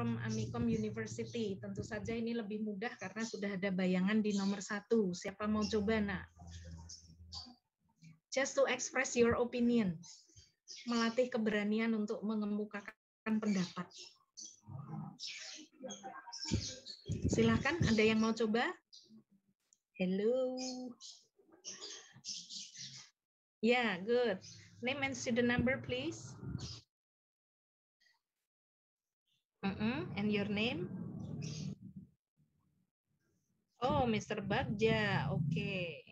from Amikom University. Tentu saja ini lebih mudah karena sudah ada bayangan di nomor 1. Siapa mau coba, nak? Just to express your opinion. Melatih keberanian untuk mengemukakan pendapat. Silakan, ada yang mau coba? Hello. Yeah, good. Name and student number, please. And your name? Oh, Mr. Bagja. Okay.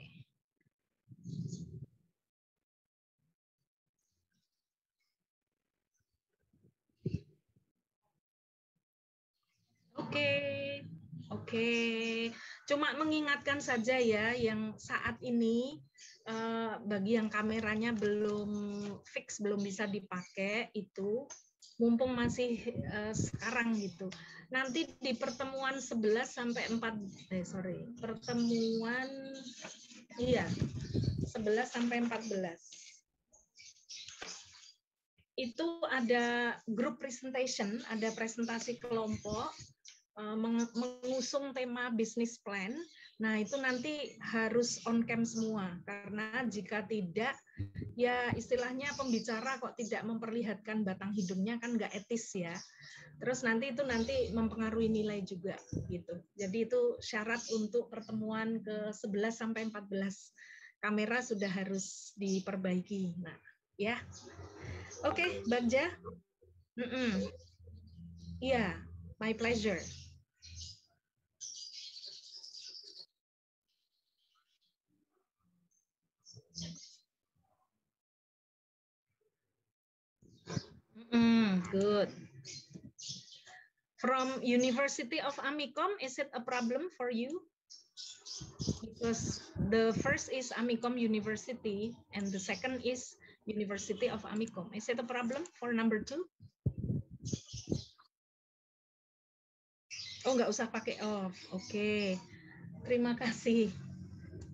Oke. Cuma mengingatkan saja ya, yang saat ini bagi yang kameranya belum fix, belum bisa dipakai itu, mumpung masih sekarang gitu. Nanti di pertemuan 11 sampai 4 pertemuan 11 sampai 14. Itu ada group presentation, ada presentasi kelompok mengusung tema business plan. Nah, itu nanti harus on cam semua, karena jika tidak, ya istilahnya pembicara kok tidak memperlihatkan batang hidungnya kan nggak etis ya. Terus nanti mempengaruhi nilai juga gitu. Jadi itu syarat untuk pertemuan ke 11 sampai 14. Kamera sudah harus diperbaiki. Nah, ya. Oke, Bagja. Iya, my pleasure. Good. From University of Amikom, is it a problem for you? Because the first is Amikom University and the second is University of Amikom. Is it a problem for number 2? Oh, nggak usah pakai off. Oke. Terima kasih.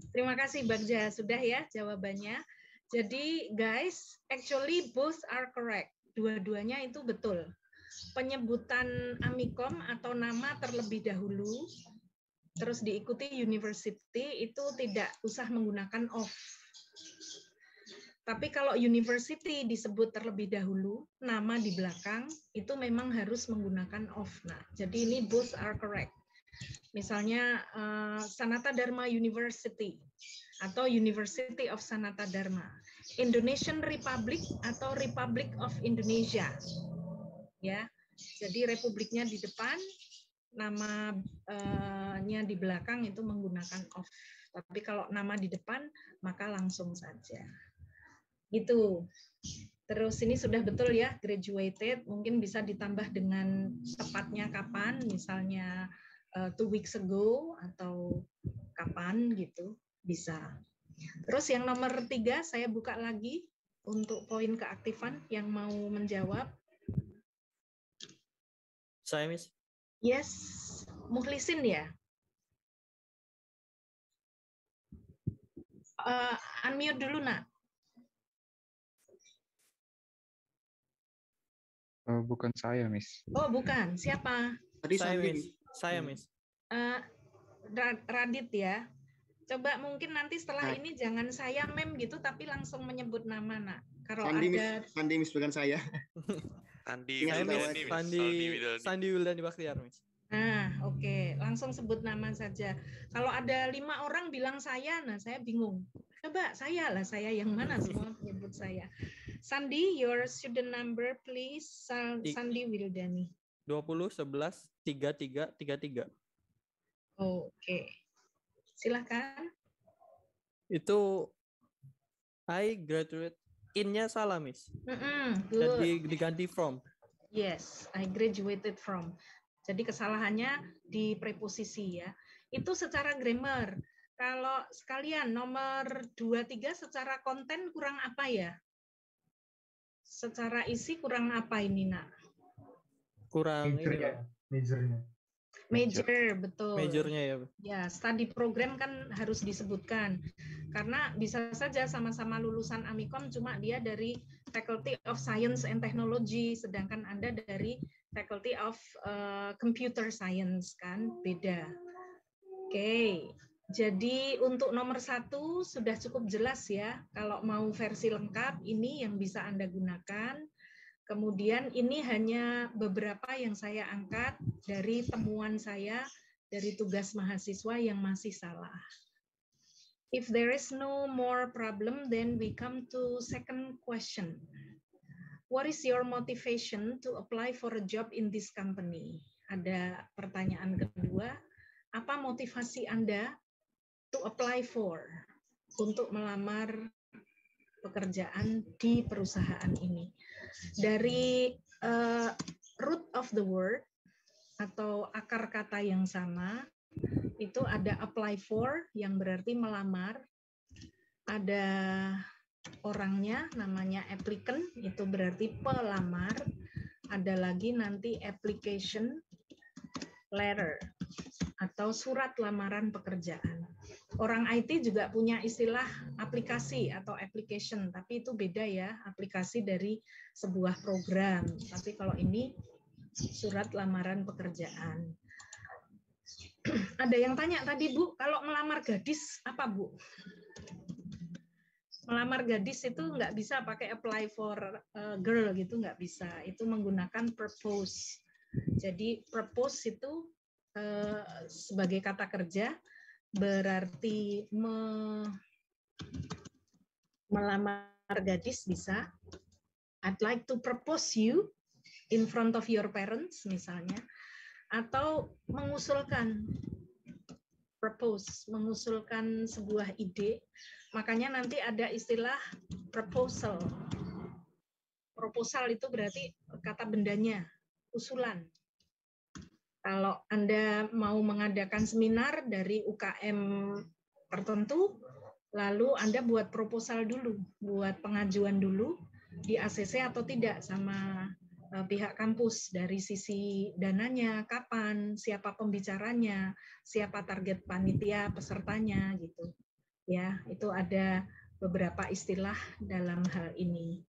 Terima kasih, Bagja. Sudah ya jawabannya. Jadi, guys, actually both are correct. Dua-duanya itu betul. Penyebutan Amikom atau nama terlebih dahulu, terus diikuti university, itu tidak usah menggunakan of. Tapi kalau university disebut terlebih dahulu, nama di belakang, itu memang harus menggunakan of. Nah, jadi ini both are correct. Misalnya Sanata Dharma University atau University of Sanata Dharma, Indonesian Republic atau Republic of Indonesia. Ya. Jadi republiknya di depan, namanya di belakang itu menggunakan of. Tapi kalau nama di depan maka langsung saja. Gitu. Terus ini sudah betul ya, graduated, mungkin bisa ditambah dengan tepatnya kapan, misalnya 2 weeks ago atau kapan gitu, bisa. Terus yang nomor 3 saya buka lagi untuk poin keaktifan yang mau menjawab. Saya, Miss. Yes, Mukhlisin ya. Unmute dulu, nak. Bukan saya, Miss. Oh, bukan. Siapa? Tadi saya, Miss. Saya, Miss. Radit ya. Coba mungkin nanti setelah ini jangan saya mem gitu, tapi langsung menyebut nama, nak. Kalau ada Sandi, Miss, bukan saya. Sandi Wildani Baktiar, Miss. Nah, oke. Langsung sebut nama saja. Kalau ada 5 orang bilang saya, nah saya bingung. Coba saya yang mana semua menyebut saya. Sandi, your student number please. Sandi Wildani. 20 11 33 33. Oke. Silakan. Itu I graduate in-nya salah, Miss. Good. Jadi diganti from. Yes, I graduated from. Jadi kesalahannya di preposisi ya. Itu secara grammar. Kalau sekalian nomor 23 secara konten kurang apa ya? Secara isi kurang apa ini, nak? Kurang Major, betul. Majornya ya. Ya, study program kan harus disebutkan. Karena bisa saja sama-sama lulusan Amikom, cuma dia dari Faculty of Science and Technology, sedangkan Anda dari Faculty of Computer Science, kan beda. Oke, jadi untuk nomor 1 sudah cukup jelas ya. Kalau mau versi lengkap ini yang bisa Anda gunakan. Kemudian ini hanya beberapa yang saya angkat dari temuan saya dari tugas mahasiswa yang masih salah. If there is no more problem, then we come to second question. What is your motivation to apply for a job in this company? Ada pertanyaan kedua, apa motivasi Anda to apply for, untuk melamar pekerjaan di perusahaan ini? Dari root of the word atau akar kata yang sama, itu ada apply for yang berarti melamar, ada orangnya namanya applicant, itu berarti pelamar, ada lagi nanti application letter atau surat lamaran pekerjaan. Orang IT juga punya istilah aplikasi atau application, tapi itu beda ya, aplikasi dari sebuah program. Tapi kalau ini surat lamaran pekerjaan. Ada yang tanya tadi, Bu, kalau melamar gadis apa, Bu? Melamar gadis itu nggak bisa pakai apply for girl gitu, nggak bisa. Itu menggunakan propose. Jadi propose itu sebagai kata kerja berarti melamar gadis bisa. I'd like to propose you in front of your parents misalnya. Atau mengusulkan, propose, mengusulkan sebuah ide, makanya nanti ada istilah proposal. Proposal itu berarti kata bendanya, usulan. Kalau Anda mau mengadakan seminar dari UKM tertentu, lalu Anda buat proposal dulu, buat pengajuan dulu di ACC atau tidak sama pihak kampus dari sisi dananya, kapan, siapa pembicaranya, siapa target panitia pesertanya gitu. Ya, itu ada beberapa istilah dalam hal ini.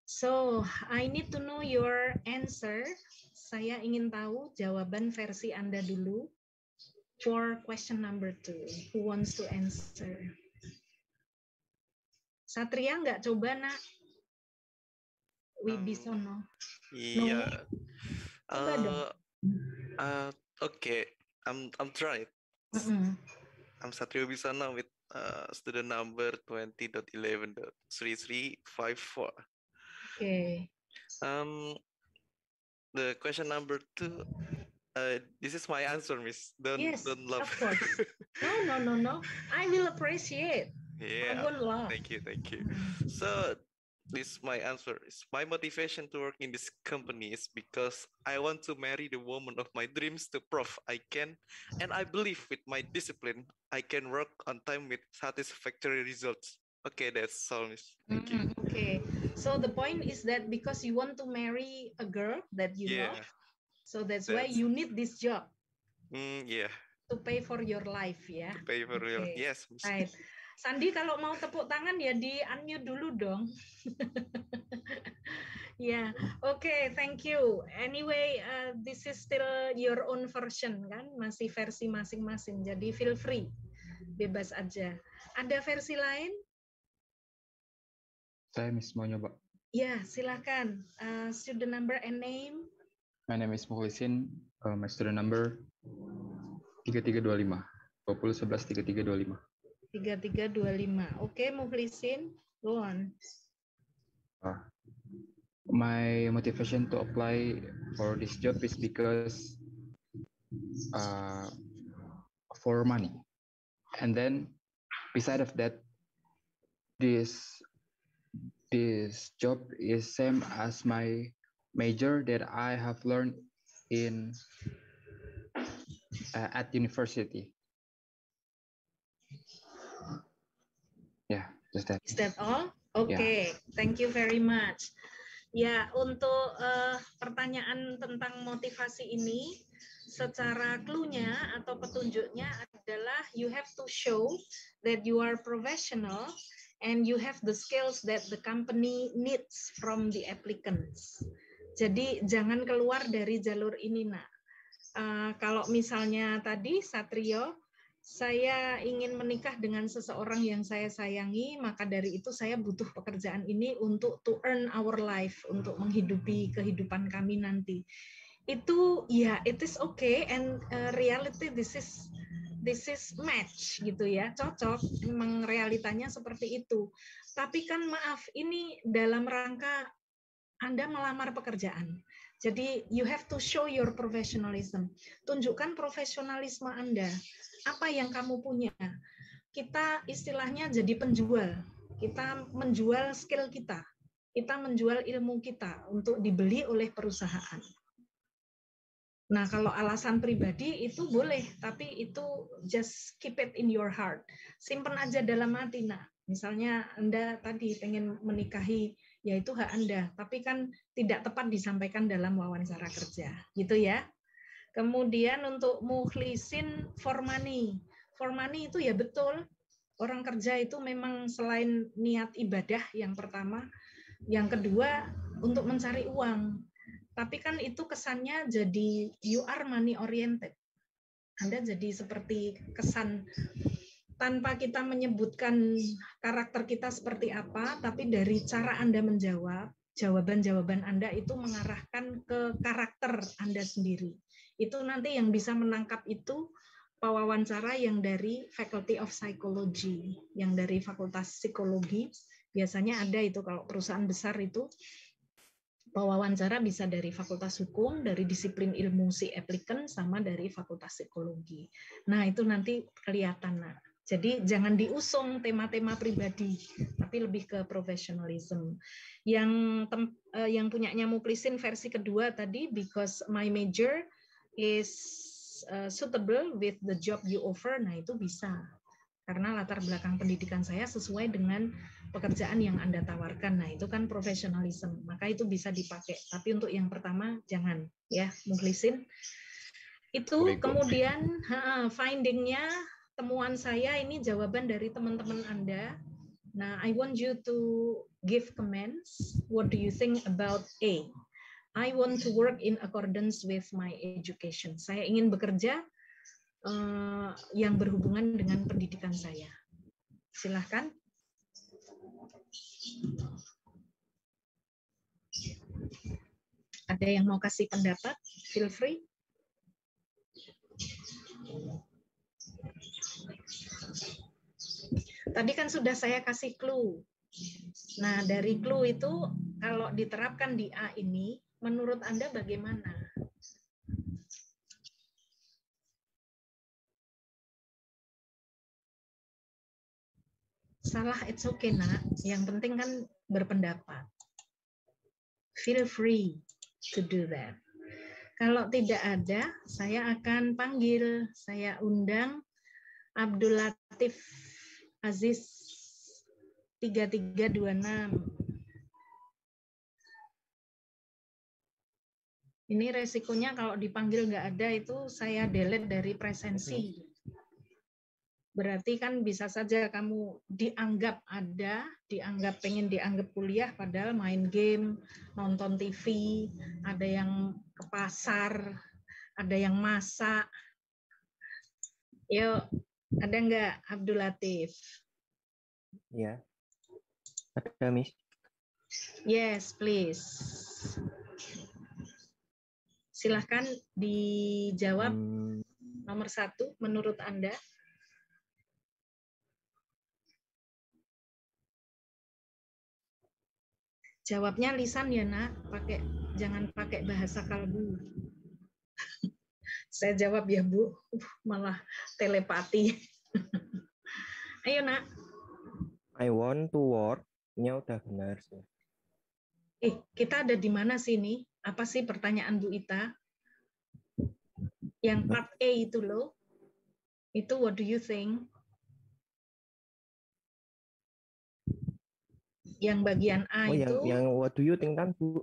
So, I need to know your answer. Saya ingin tahu jawaban versi Anda dulu for question number 2. Who wants to answer? Satria nggak coba, Nak? Wibisono. Yeah. No? Okay. I'm trying. I'm Satrio Wibisono with student number 20.11.3354. Okay. The question number 2. This is my answer, Miss. Yes, don't laugh. Of course. No. I will appreciate. Yeah. I won't laugh. Thank you. So, this is my answer. My motivation to work in this company is because I want to marry the woman of my dreams to prove I can, and I believe with my discipline, I can work on time with satisfactory results. Okay, that's all, Miss. Thank you. Okay, so the point is that because you want to marry a girl that you love, so that's why you need this job. Yeah. To pay for your life, ya. To pay for your, yes, Miss. Right. Sandi, kalau mau tepuk tangan ya di unmute dulu dong. Ya, okay, thank you. Anyway, this is still your own version kan, masih versi masing-masing. Jadi feel free, bebas aja. Ada versi lain? Saya Miss mau nyoba. Ya, silakan. Student number and name? My name is Mukhlisin. My student number 3325. 2011-3325. 3325. Okay, Mukhlisin, go on. My motivation to apply for this job is because for money. And then beside of that, this job is same as my major that I have learned in at university. Yeah, just that. Is that all? Okay, thank you very much. Ya, untuk pertanyaan tentang motivasi ini, secara clue-nya atau petunjuknya adalah you have to show that you are professional and you have the skills that the company needs from the applicants. Jadi jangan keluar dari jalur ini, Nak. Kalau misalnya tadi Satrio, saya ingin menikah dengan seseorang yang saya sayangi, maka dari itu saya butuh pekerjaan ini untuk to earn our life, untuk menghidupi kehidupan kami nanti. Itu ya, it is okay, and reality this is match gitu ya, cocok, memang realitanya seperti itu. Tapi kan maaf, ini dalam rangka Anda melamar pekerjaan. Jadi you have to show your professionalism. Tunjukkan profesionalisme Anda. Apa yang kamu punya? Kita istilahnya jadi penjual. Kita menjual skill kita. Kita menjual ilmu kita untuk dibeli oleh perusahaan. Nah, kalau alasan pribadi itu boleh, tapi itu just keep it in your heart. Simpen aja dalam hati, Nak. Misalnya Anda tadi pengen menikahi, ya itu hak Anda, tapi kan tidak tepat disampaikan dalam wawancara kerja, gitu ya. Kemudian untuk mukhlisin for money. For money itu ya betul, orang kerja itu memang selain niat ibadah yang pertama, yang kedua untuk mencari uang. Tapi kan itu kesannya jadi you are money oriented. Anda jadi seperti kesan tanpa kita menyebutkan karakter kita seperti apa, tapi dari cara Anda menjawab, jawaban-jawaban Anda itu mengarahkan ke karakter Anda sendiri. Itu nanti yang bisa menangkap itu pewawancara yang dari Faculty of Psychology, yang dari Fakultas Psikologi. Biasanya ada itu kalau perusahaan besar itu pewawancara bisa dari Fakultas Hukum, dari disiplin ilmu si applicant, sama dari Fakultas Psikologi. Nah, itu nanti kelihatan. Nah, jadi jangan diusung tema-tema pribadi, tapi lebih ke professionalism. Yang punyanya Muklisin versi kedua tadi, because my major is suitable with the job you offer, nah itu bisa. Karena latar belakang pendidikan saya sesuai dengan pekerjaan yang Anda tawarkan. Nah, itu kan professionalism. Maka itu bisa dipakai. Tapi untuk yang pertama, jangan. Ya, Mukhlisin. Itu kemudian finding-nya, temuan saya ini jawaban dari teman-teman Anda. Nah, I want you to give comments. What do you think about A? I want to work in accordance with my education. Saya ingin bekerja yang berhubungan dengan pendidikan saya. Silahkan. Ada yang mau kasih pendapat? Feel free. Tadi kan sudah saya kasih clue. Nah, dari clue itu kalau diterapkan di A ini, menurut Anda bagaimana? Salah, it's okay, Nak. Yang penting kan berpendapat. Feel free to do that. Kalau tidak ada, saya akan panggil, saya undang Abdul Latif Aziz 3326. Ini resikonya kalau dipanggil nggak ada itu saya delete dari presensi. Berarti kan bisa saja kamu dianggap ada, dianggap pengen dianggap kuliah, padahal main game, nonton TV, ada yang ke pasar, ada yang masak. Yuk, ada nggak Abdul Latif? Ya, ada Miss. Yes, please. Silahkan dijawab nomor 1 menurut Anda. Jawabnya lisan ya, Nak. Jangan pakai bahasa kalbu. Saya jawab ya, Bu. Malah telepati. Ayo, Nak. I want to work-nya udah benar sih. Kita ada di mana sih ini? Apa sih pertanyaan Bu Ita? Yang part A itu loh. Itu what do you think? Yang bagian A itu. Yang what do you think kan, Bu?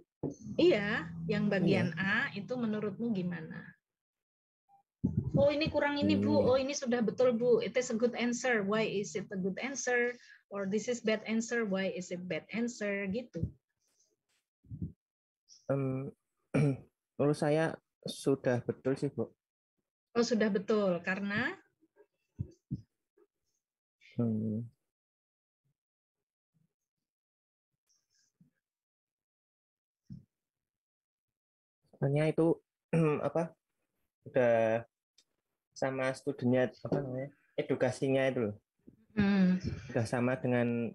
Iya, yang bagian A itu menurutmu gimana? Oh ini kurang ini Bu, oh ini sudah betul Bu, it is a good answer, why is it a good answer, or this is bad answer, why is it bad answer, gitu. Menurut saya sudah betul sih, Bu. Oh sudah betul, karena Soalnya itu apa? Udah sama studinya apa namanya? Edukasinya itu loh. Udah sama dengan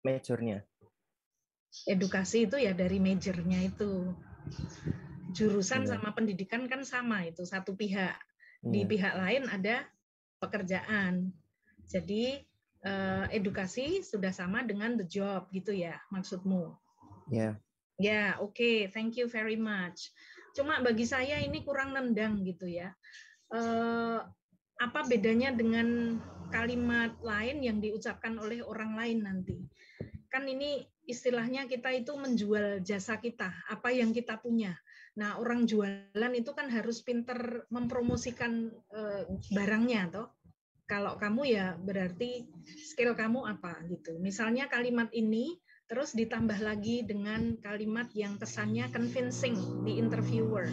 majornya. Edukasi itu ya dari majornya itu. Jurusan sama pendidikan kan sama, itu satu pihak. Di pihak lain ada pekerjaan. Jadi edukasi sudah sama dengan the job gitu ya maksudmu? Ya. Ya, oke, thank you very much. Cuma bagi saya ini kurang nendang gitu ya. Apa bedanya dengan kalimat lain yang diucapkan oleh orang lain nanti? Kan ini istilahnya kita itu menjual jasa kita, apa yang kita punya. Nah, orang jualan itu kan harus pinter mempromosikan barangnya, toh. Kalau kamu ya berarti skill kamu apa gitu. Misalnya kalimat ini terus ditambah lagi dengan kalimat yang kesannya convincing di interviewer,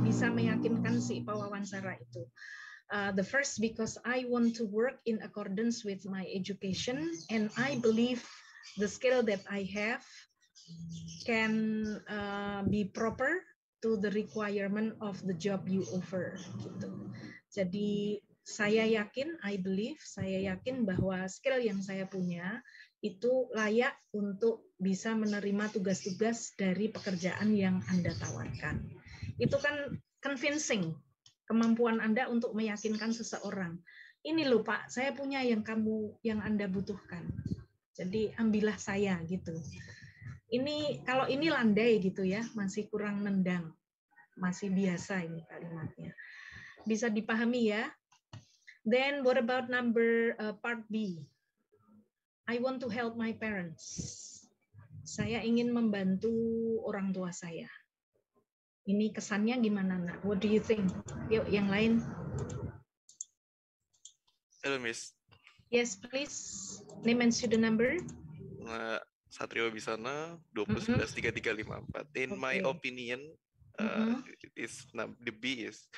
bisa meyakinkan si pewawancara itu. The first, because I want to work in accordance with my education and I believe the skill that I have can be proper to the requirement of the job you offer. Gitu. Jadi saya yakin, I believe, saya yakin bahwa skill yang saya punya itu layak untuk bisa menerima tugas-tugas dari pekerjaan yang Anda tawarkan. Itu kan convincing, kemampuan Anda untuk meyakinkan seseorang. Ini loh Pak, saya punya yang Anda butuhkan. Jadi ambillah saya gitu. Ini kalau ini landai gitu ya, masih kurang nendang. Masih biasa ini kalimatnya. Bisa dipahami ya? Then what about part B? I want to help my parents. Saya ingin membantu orang tua saya. Ini kesannya gimana, Nak? What do you think? Yuk, yang lain. Hello, Miss. Yes, please. Name and student number. Satrio Bisana 20113354. In my opinion, the B is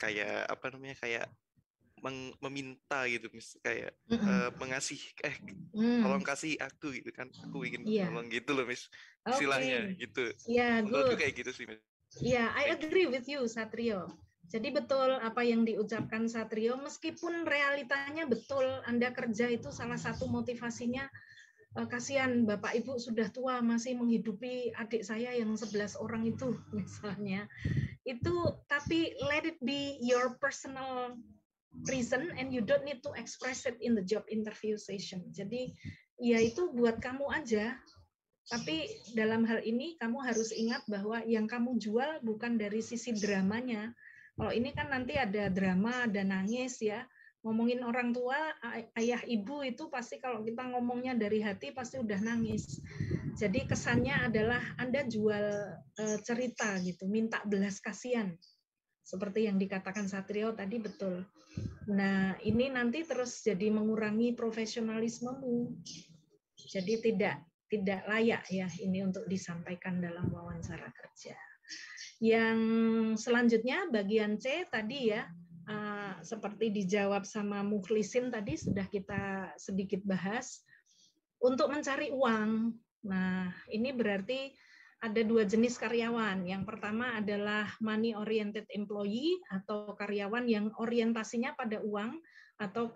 kayak apa namanya, kayak meminta gitu, Miss, kayak mengasih, tolong kasih aku gitu kan, aku ingin tolong gitu loh, Miss, istilahnya gitu. Menurutku kayak gitu sih, Miss. Yeah, I agree with you, Satrio. Jadi betul apa yang diucapkan Satrio, meskipun realitanya betul, Anda kerja itu salah satu motivasinya, kasihan Bapak Ibu sudah tua masih menghidupi adik saya yang 11 orang itu misalnya. Itu tapi let it be your personal reason and you don't need to express it in the job interview session. Jadi ya itu buat kamu aja. Tapi dalam hal ini kamu harus ingat bahwa yang kamu jual bukan dari sisi dramanya. Kalau ini kan nanti ada drama, ada nangis ya. Ngomongin orang tua, ayah ibu itu pasti kalau kita ngomongnya dari hati pasti udah nangis. Jadi kesannya adalah Anda jual cerita gitu, minta belas kasihan. Seperti yang dikatakan Satrio tadi betul. Nah, ini nanti terus jadi mengurangi profesionalismemu. Jadi tidak layak ya ini untuk disampaikan dalam wawancara kerja. Yang selanjutnya bagian C tadi ya, seperti dijawab sama Mukhlisin tadi sudah kita sedikit bahas. Untuk mencari uang. Nah, ini berarti ada dua jenis karyawan. Yang pertama adalah money oriented employee atau karyawan yang orientasinya pada uang, atau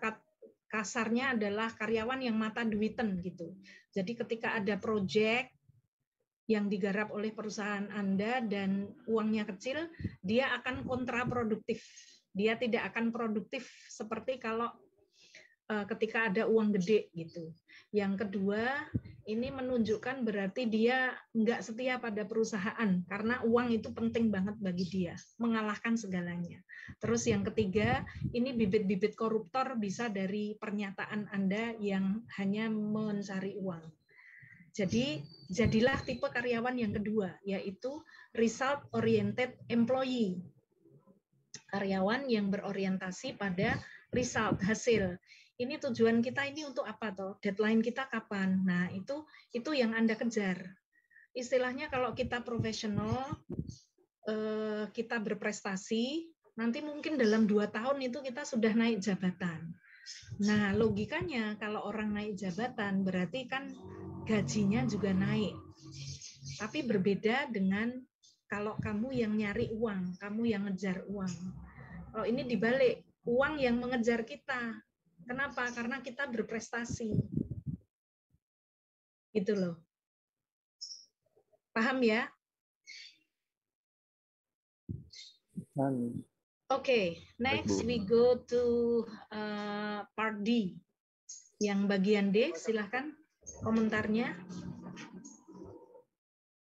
kasarnya adalah karyawan yang mata duiten gitu. Jadi ketika ada proyek yang digarap oleh perusahaan Anda dan uangnya kecil, dia akan kontraproduktif. Dia tidak akan produktif seperti kalau ketika ada uang gede gitu. Yang kedua, ini menunjukkan berarti dia nggak setia pada perusahaan karena uang itu penting banget bagi dia, mengalahkan segalanya. Terus yang ketiga, ini bibit-bibit koruptor bisa dari pernyataan Anda yang hanya mencari uang. Jadi, jadilah tipe karyawan yang kedua, yaitu result oriented employee. Karyawan yang berorientasi pada result, hasil. Ini tujuan kita ini untuk apa toh? Deadline kita kapan? Nah, itu yang Anda kejar. Istilahnya kalau kita profesional, kita berprestasi, nanti mungkin dalam 2 tahun itu kita sudah naik jabatan. Nah, logikanya kalau orang naik jabatan berarti kan gajinya juga naik. Tapi berbeda dengan kalau kamu yang nyari uang, kamu yang ngejar uang. Kalau ini dibalik, uang yang mengejar kita. Kenapa? Karena kita berprestasi. Gitu loh. Paham ya? Oke, next we go to part D. Yang bagian D, silahkan komentarnya.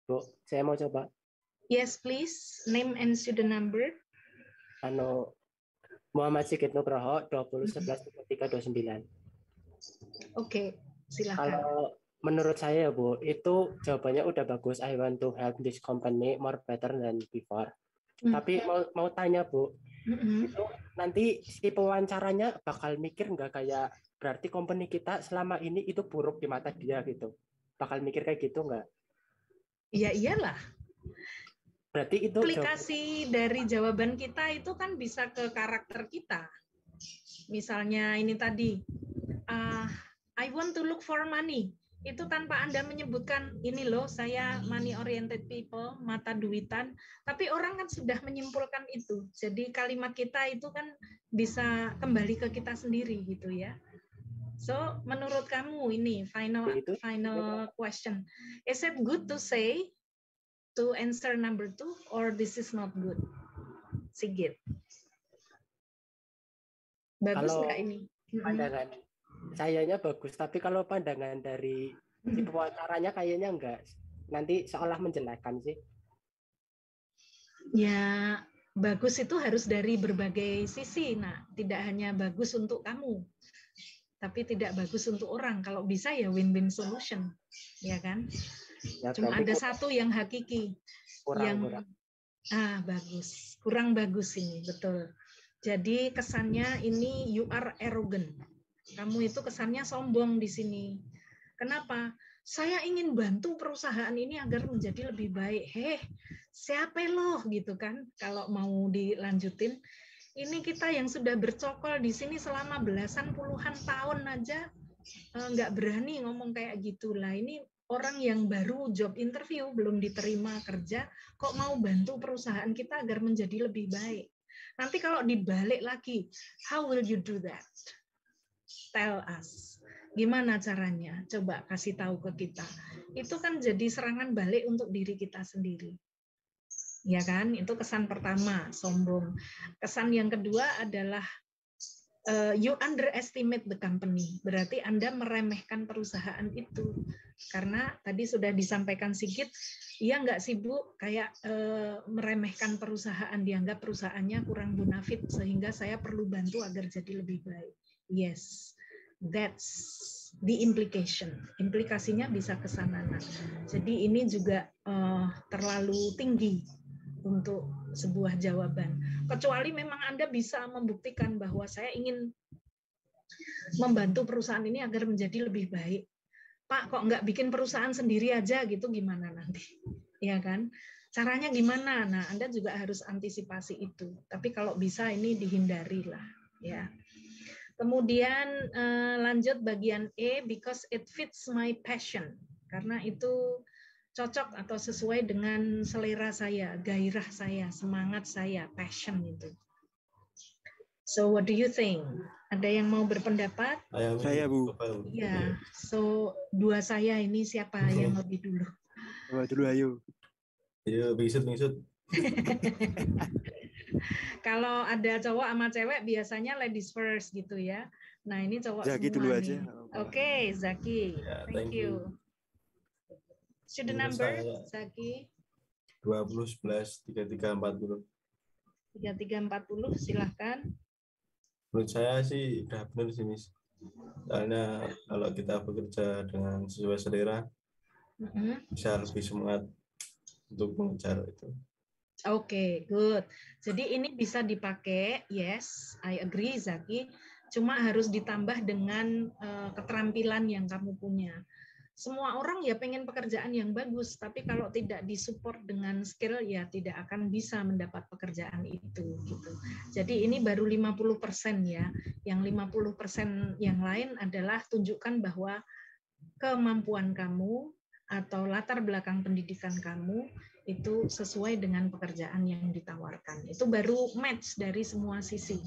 Bu, saya mau coba. Yes, please. Name and student number. Muhammad Sigit Nugroho, 2011-3329. Oke, silahkan. Kalau menurut saya, Bu, itu jawabannya udah bagus. I want to help this company more better than before. Tapi mau tanya, Bu, itu nanti si pewawancaranya bakal mikir nggak kayak berarti company kita selama ini itu buruk di mata dia gitu? Bakal mikir kayak gitu nggak? Ya iyalah. Berarti itu aplikasi dari jawaban kita itu kan bisa ke karakter kita. Misalnya ini tadi, I want to look for money. Itu tanpa Anda menyebutkan, ini loh saya money oriented people, mata duitan. Tapi orang kan sudah menyimpulkan itu. Jadi kalimat kita itu kan bisa kembali ke kita sendiri gitu ya. So menurut kamu ini final question. Is it good to say to answer number 2 or this is not good? Sigit. Bagus nggak ini? Pandangan sayanya bagus, tapi kalau pandangan dari si pewawancaranya kayaknya enggak. Nanti seolah menjelekkan sih. Ya, bagus itu harus dari berbagai sisi. Nah, tidak hanya bagus untuk kamu, tapi tidak bagus untuk orang. Kalau bisa ya win-win solution, ya kan? Ya, cuma ada satu yang hakiki, kurang. Bagus, kurang bagus ini, betul. Jadi kesannya ini you are arrogant. Kamu itu kesannya sombong di sini. Kenapa? Saya ingin bantu perusahaan ini agar menjadi lebih baik. Siapa lo gitu kan? Kalau mau dilanjutin, ini kita yang sudah bercokol di sini selama belasan puluhan tahun aja nggak berani ngomong kayak gitulah. Ini orang yang baru job interview belum diterima kerja, kok mau bantu perusahaan kita agar menjadi lebih baik. Nanti kalau dibalik lagi, how will you do that? Tell us. Gimana caranya? Coba kasih tahu ke kita. Itu kan jadi serangan balik untuk diri kita sendiri. Ya kan? Itu kesan pertama, sombong. Kesan yang kedua adalah you underestimate the company. Berarti Anda meremehkan perusahaan itu. Karena tadi sudah disampaikan Sigit, iya nggak sih Bu, kayak meremehkan perusahaan, dianggap perusahaannya kurang bonafit sehingga saya perlu bantu agar jadi lebih baik. Yes, that's the implication. Implikasinya bisa ke sana. Jadi ini juga terlalu tinggi untuk sebuah jawaban. Kecuali memang Anda bisa membuktikan bahwa saya ingin membantu perusahaan ini agar menjadi lebih baik. Pak, kok nggak bikin perusahaan sendiri aja gitu, gimana nanti? Ya kan? Caranya gimana? Nah, Anda juga harus antisipasi itu. Tapi kalau bisa ini dihindari lah. Ya. Kemudian lanjut bagian E, because it fits my passion. Karena itu cocok atau sesuai dengan selera saya, gairah saya, semangat saya, passion itu. So what do you think? Ada yang mau berpendapat? Saya, Bu. Ya, so dua saya ini siapa yang lebih dulu? Dulu ayo. Ayo, bingsut. Kalau ada cowok sama cewek biasanya ladies first gitu ya. Nah ini cowok Zaki semua dulu nih. aja. Oke, Zaki. Ya, Thank you. Student number, Zaki. 20, 11, 33, 40. 3340, silahkan. Menurut saya sih udah benar sih, Miss. Soalnya kalau kita bekerja dengan sesuai selera, bisa lebih semangat untuk mengejar itu. Oke, good. Jadi ini bisa dipakai, yes, I agree Zaki. Cuma harus ditambah dengan keterampilan yang kamu punya. Semua orang ya pengen pekerjaan yang bagus, tapi kalau tidak disupport dengan skill ya tidak akan bisa mendapat pekerjaan itu gitu. Jadi ini baru 50% ya. Yang 50% yang lain adalah tunjukkan bahwa kemampuan kamu atau latar belakang pendidikan kamu itu sesuai dengan pekerjaan yang ditawarkan. Itu baru match dari semua sisi.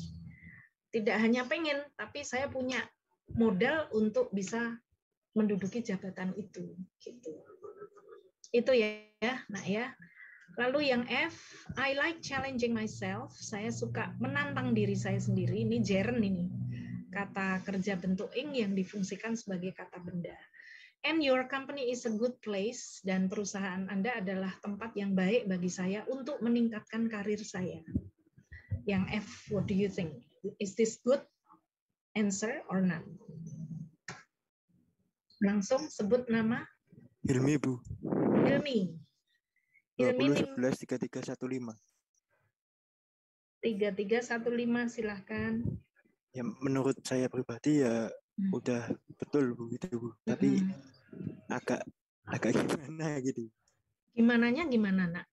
Tidak hanya pengen, tapi saya punya modal untuk bisa menduduki jabatan itu. Gitu. Itu ya, nah ya. Lalu yang F, I like challenging myself. Saya suka menantang diri saya sendiri. Ini gerund ini. Kata kerja bentuk ing yang difungsikan sebagai kata benda. And your company is a good place, dan perusahaan Anda adalah tempat yang baik bagi saya untuk meningkatkan karir saya. Yang F, what do you think? Is this good answer or not? Langsung sebut nama. Hilmi, Bu. Hilmi. 20 11 3315. 3315 silahkan. Ya menurut saya pribadi ya udah betul Bu gitu Bu. Tapi agak gimana gitu. Gimananya gimana, Nak?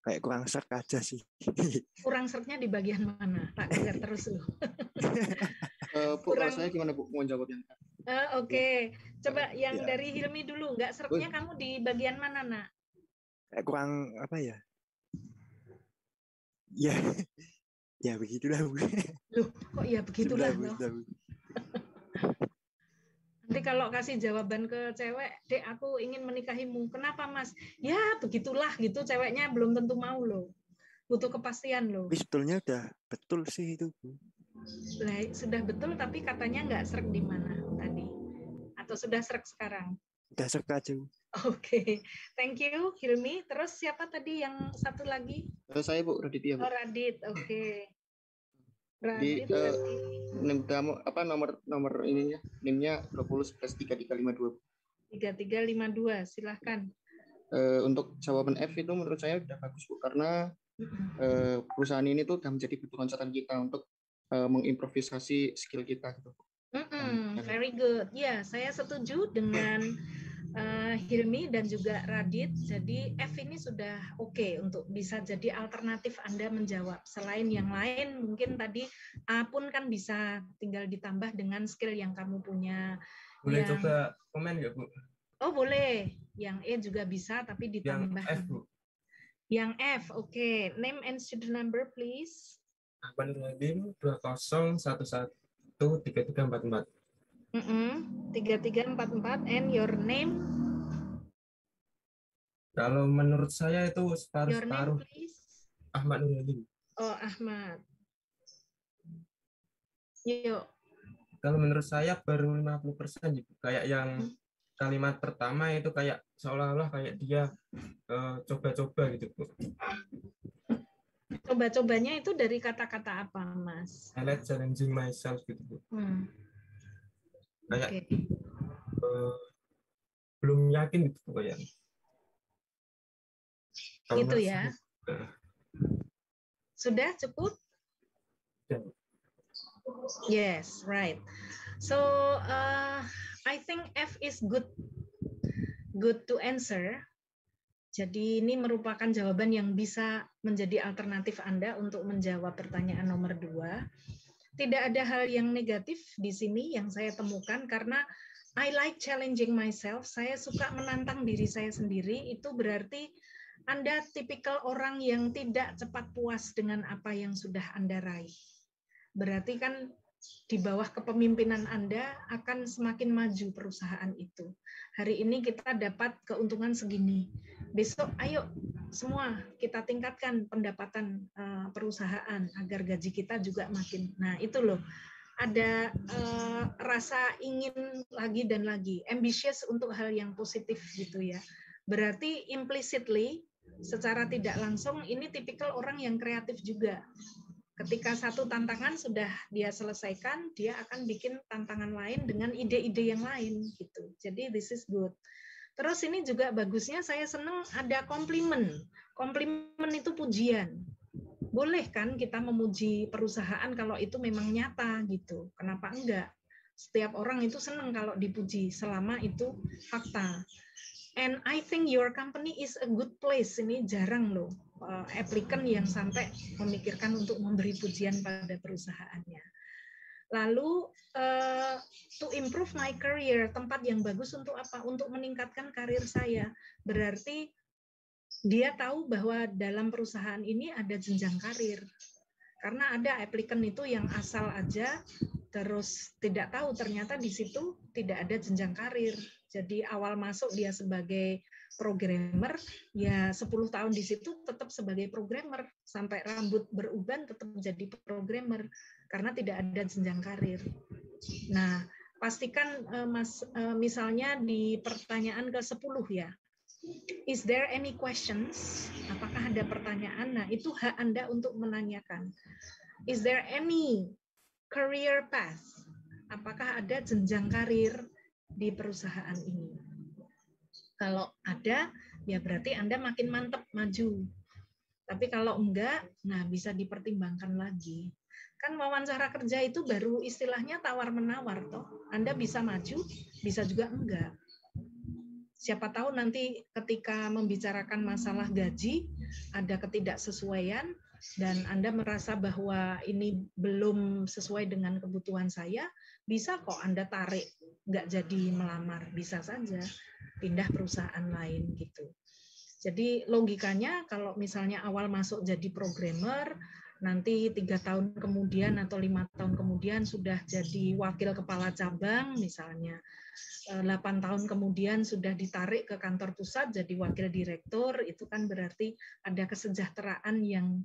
Kayak kurang serk aja sih. Kurang serknya di bagian mana? Tak kejar terus loh. Bu, kalau saya gimana Bu mau jawabnya? Oke. Coba yang dari Hilmi dulu. Nggak serknya kamu di bagian mana, Nak? Kayak kurang apa ya? Ya, ya begitulah Bu. Loh, kok ya begitulah loh. Bu. Nanti kalau kasih jawaban ke cewek, Dek aku ingin menikahimu. Kenapa Mas? Ya begitulah gitu, ceweknya belum tentu mau loh. Butuh kepastian loh. Tapi sebetulnya udah betul sih itu Bu. Sudah betul tapi katanya nggak serk di mana tadi? Atau sudah serk sekarang? Udah serk aja Bu. Oke, thank you Hilmi. Terus siapa tadi yang satu lagi? Saya Bu, Raditya Bu. Oh Radit, oke. Radit, NIM kamu apa nomor ininya? NIM-nya 20113352. 3352, silahkan. Untuk jawaban F itu menurut saya udah bagus Bu, karena perusahaan ini tuh udah menjadi batu loncatan kita untuk mengimprovisasi skill kita gitu. Very good. Ya, saya setuju dengan Hilmi dan juga Radit. Jadi F ini sudah oke untuk bisa jadi alternatif Anda menjawab. Selain yang lain, mungkin tadi A pun kan bisa tinggal ditambah dengan skill yang kamu punya. Boleh coba komen nggak Bu? Oh boleh. Yang E juga bisa, tapi ditambah. Yang F Bu. Yang F, oke. Name and student number, please. Ahmad Nurdin 20113344. 3344 and your name? Kalau menurut saya itu Your name, separuh-separuh. please. Ahmad Nurdin. Oh, Ahmad. Yuk. Kalau menurut saya baru 50% gitu. Kayak yang kalimat pertama itu kayak seolah-olah kayak dia coba-coba gitu Bu. Coba-cobanya itu dari kata-kata apa, Mas? I like challenging myself gitu Bu. Kayak belum yakin gitu kayak. Gitu ya. Sudah cukup? Yes, right. So I think F is good to answer. Jadi ini merupakan jawaban yang bisa menjadi alternatif Anda untuk menjawab pertanyaan nomor 2. Tidak ada hal yang negatif di sini yang saya temukan karena I like challenging myself. Saya suka menantang diri saya sendiri. Itu berarti Anda tipikal orang yang tidak cepat puas dengan apa yang sudah Anda raih. Berarti kan di bawah kepemimpinan Anda akan semakin maju perusahaan itu. Hari ini kita dapat keuntungan segini. Besok ayo semua kita tingkatkan pendapatan perusahaan agar gaji kita juga makin. Nah itu loh, ada rasa ingin lagi dan lagi, ambitious untuk hal yang positif gitu ya. Berarti implicitly, secara tidak langsung ini tipikal orang yang kreatif juga. Ketika satu tantangan sudah dia selesaikan, dia akan bikin tantangan lain dengan ide-ide yang lain gitu. Jadi this is good. Terus ini juga bagusnya saya senang ada komplimen. Komplimen itu pujian. Boleh kan kita memuji perusahaan kalau itu memang nyata gitu. Kenapa enggak? Setiap orang itu senang kalau dipuji selama itu fakta. And I think your company is a good place. Ini jarang loh applicant yang sampai memikirkan untuk memberi pujian pada perusahaannya. Lalu to improve my career, tempat yang bagus untuk apa? Untuk meningkatkan karir saya. Berarti dia tahu bahwa dalam perusahaan ini ada jenjang karir. Karena ada applicant itu yang asal aja, terus tidak tahu ternyata di situ tidak ada jenjang karir. Jadi awal masuk dia sebagai programmer, ya 10 tahun di situ tetap sebagai programmer. Sampai rambut beruban tetap jadi programmer. Karena tidak ada jenjang karir. Nah, pastikan misalnya di pertanyaan ke-10 ya. Is there any questions? Apakah ada pertanyaan? Nah, itu hak Anda untuk menanyakan. Is there any career path? Apakah ada jenjang karir di perusahaan ini? Kalau ada, ya berarti Anda makin mantap maju. Tapi kalau enggak, nah bisa dipertimbangkan lagi. Kan wawancara kerja itu baru istilahnya tawar-menawar toh. Anda bisa maju, bisa juga enggak. Siapa tahu nanti ketika membicarakan masalah gaji ada ketidaksesuaian dan Anda merasa bahwa ini belum sesuai dengan kebutuhan saya, bisa kok Anda tarik, enggak jadi melamar, bisa saja pindah perusahaan lain gitu. Jadi logikanya kalau misalnya awal masuk jadi programmer, nanti 3 tahun kemudian atau 5 tahun kemudian sudah jadi wakil kepala cabang misalnya, 8 tahun kemudian sudah ditarik ke kantor pusat jadi wakil direktur, itu kan berarti ada kesejahteraan yang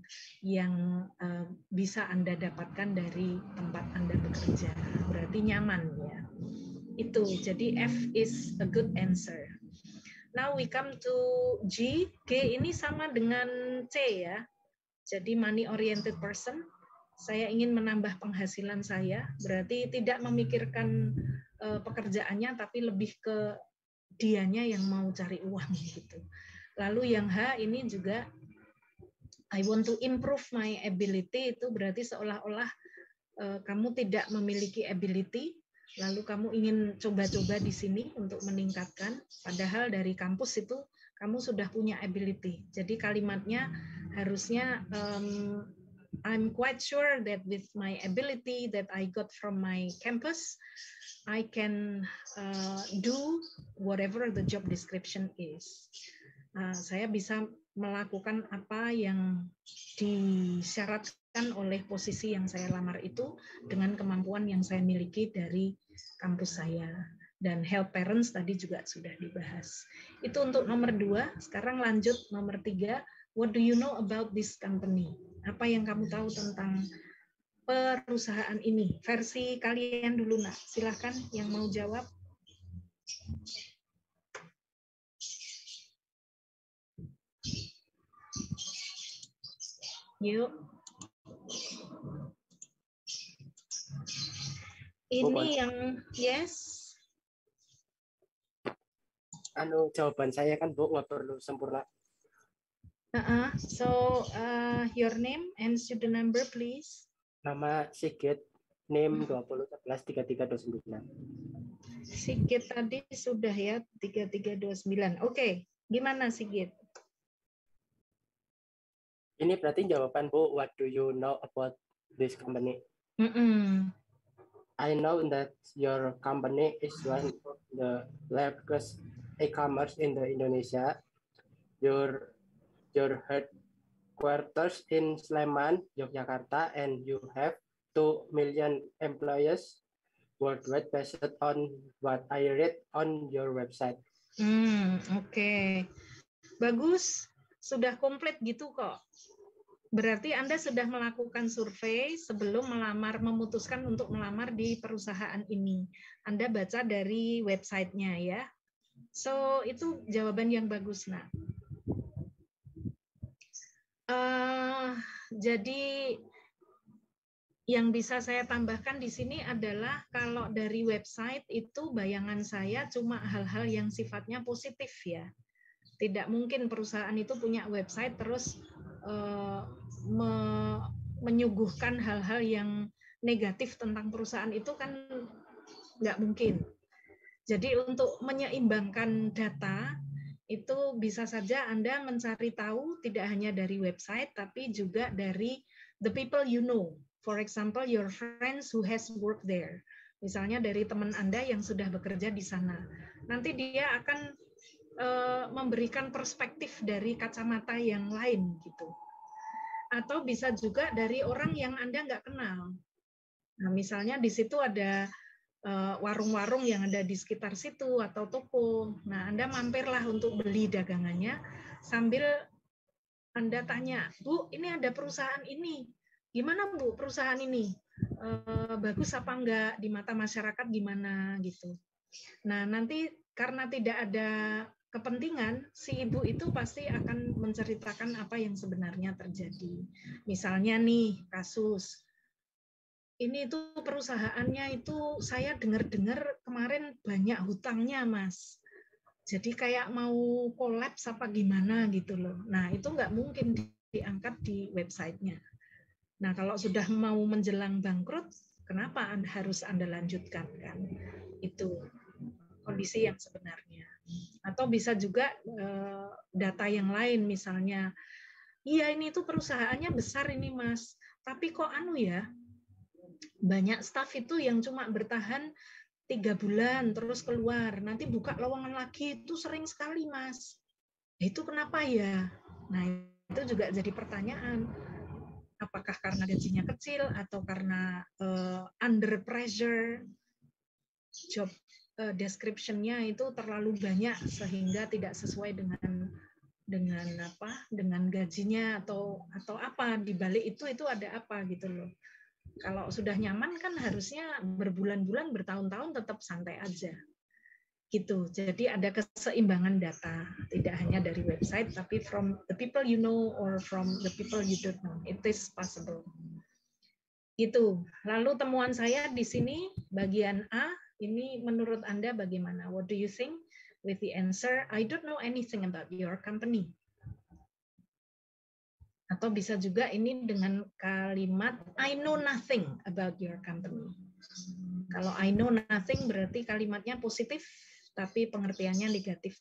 bisa Anda dapatkan dari tempat Anda bekerja, berarti nyaman ya. Itu jadi F is a good answer. Now we come to G. G ini sama dengan C ya. Jadi money oriented person, saya ingin menambah penghasilan saya, berarti tidak memikirkan pekerjaannya tapi lebih ke dianya yang mau cari uang gitu. Lalu yang H ini juga I want to improve my ability, itu berarti seolah-olah kamu tidak memiliki ability, lalu kamu ingin coba-coba di sini untuk meningkatkan, padahal dari kampus itu kamu sudah punya ability. Jadi kalimatnya harusnya I'm quite sure that with my ability that I got from my campus, I can do whatever the job description is. Saya bisa melakukan apa yang disyaratkan oleh posisi yang saya lamar itu dengan kemampuan yang saya miliki dari kampus saya. Dan help parents tadi juga sudah dibahas. Itu untuk nomor 2. Sekarang lanjut nomor 3. What do you know about this company? Apa yang kamu tahu tentang perusahaan ini? Versi kalian dulu, nak. Silahkan yang mau jawab. Yuk. Ini yang yes. Jawaban saya kan Bu nggak perlu sempurna. So your name and student number please. Nama Sigit, NIM 20113329. Sigit tadi sudah ya 3329. Oke, gimana Sigit? Ini berarti jawaban Bu. What do you know about this company? I know that your company is one of the largest e-commerce in the Indonesia. Your headquarters in Sleman, Yogyakarta, and you have 2 million employees worldwide based on what I read on your website. Oke. Bagus, sudah komplit gitu kok. Berarti Anda sudah melakukan survei sebelum memutuskan untuk melamar di perusahaan ini. Anda baca dari websitenya ya. So, itu jawaban yang bagus, nak. Jadi yang bisa saya tambahkan di sini adalah kalau dari website itu bayangan saya cuma hal-hal yang sifatnya positif ya. Tidak mungkin perusahaan itu punya website terus menyuguhkan hal-hal yang negatif tentang perusahaan itu kan nggak mungkin. Jadi untuk menyeimbangkan data itu bisa saja Anda mencari tahu tidak hanya dari website tapi juga dari the people you know. For example, your friends who has worked there. Misalnya dari teman Anda yang sudah bekerja di sana. Nanti dia akan memberikan perspektif dari kacamata yang lain gitu. Atau bisa juga dari orang yang Anda nggak kenal. Nah, misalnya di situ ada warung-warung yang ada di sekitar situ atau toko. Nah, Anda mampirlah untuk beli dagangannya sambil Anda tanya, Bu, ini ada perusahaan ini. Gimana Bu perusahaan ini? Bagus apa enggak? Di mata masyarakat gimana gitu. Nah, nanti karena tidak ada kepentingan, si ibu itu pasti akan menceritakan apa yang sebenarnya terjadi. Misalnya nih, kasus. Ini itu perusahaannya itu saya dengar-dengar kemarin banyak hutangnya, Mas. Jadi kayak mau kolaps apa gimana gitu loh. Nah, itu nggak mungkin diangkat di websitenya. Nah, kalau sudah mau menjelang bangkrut, kenapa harus Anda lanjutkan kan? Itu kondisi yang sebenarnya. Atau bisa juga data yang lain, misalnya, iya ini tuh perusahaannya besar ini Mas, tapi kok banyak staf itu yang cuma bertahan 3 bulan terus keluar, nanti buka lowongan lagi itu sering sekali Mas. Itu kenapa ya? Nah itu juga jadi pertanyaan. Apakah karena gajinya kecil atau karena under pressure, job description-nya itu terlalu banyak sehingga tidak sesuai dengan gajinya atau apa di balik itu ada apa gitu loh. Kalau sudah nyaman kan harusnya berbulan-bulan bertahun-tahun tetap santai aja gitu. Jadi ada keseimbangan data, tidak hanya dari website tapi from the people you know or from the people you don't know. It is possible. Gitu. Lalu temuan saya di sini bagian A. Ini menurut Anda bagaimana? What do you think with the answer, I don't know anything about your company? Atau bisa juga ini dengan kalimat, I know nothing about your company. Kalau I know nothing berarti kalimatnya positif, tapi pengertiannya negatif.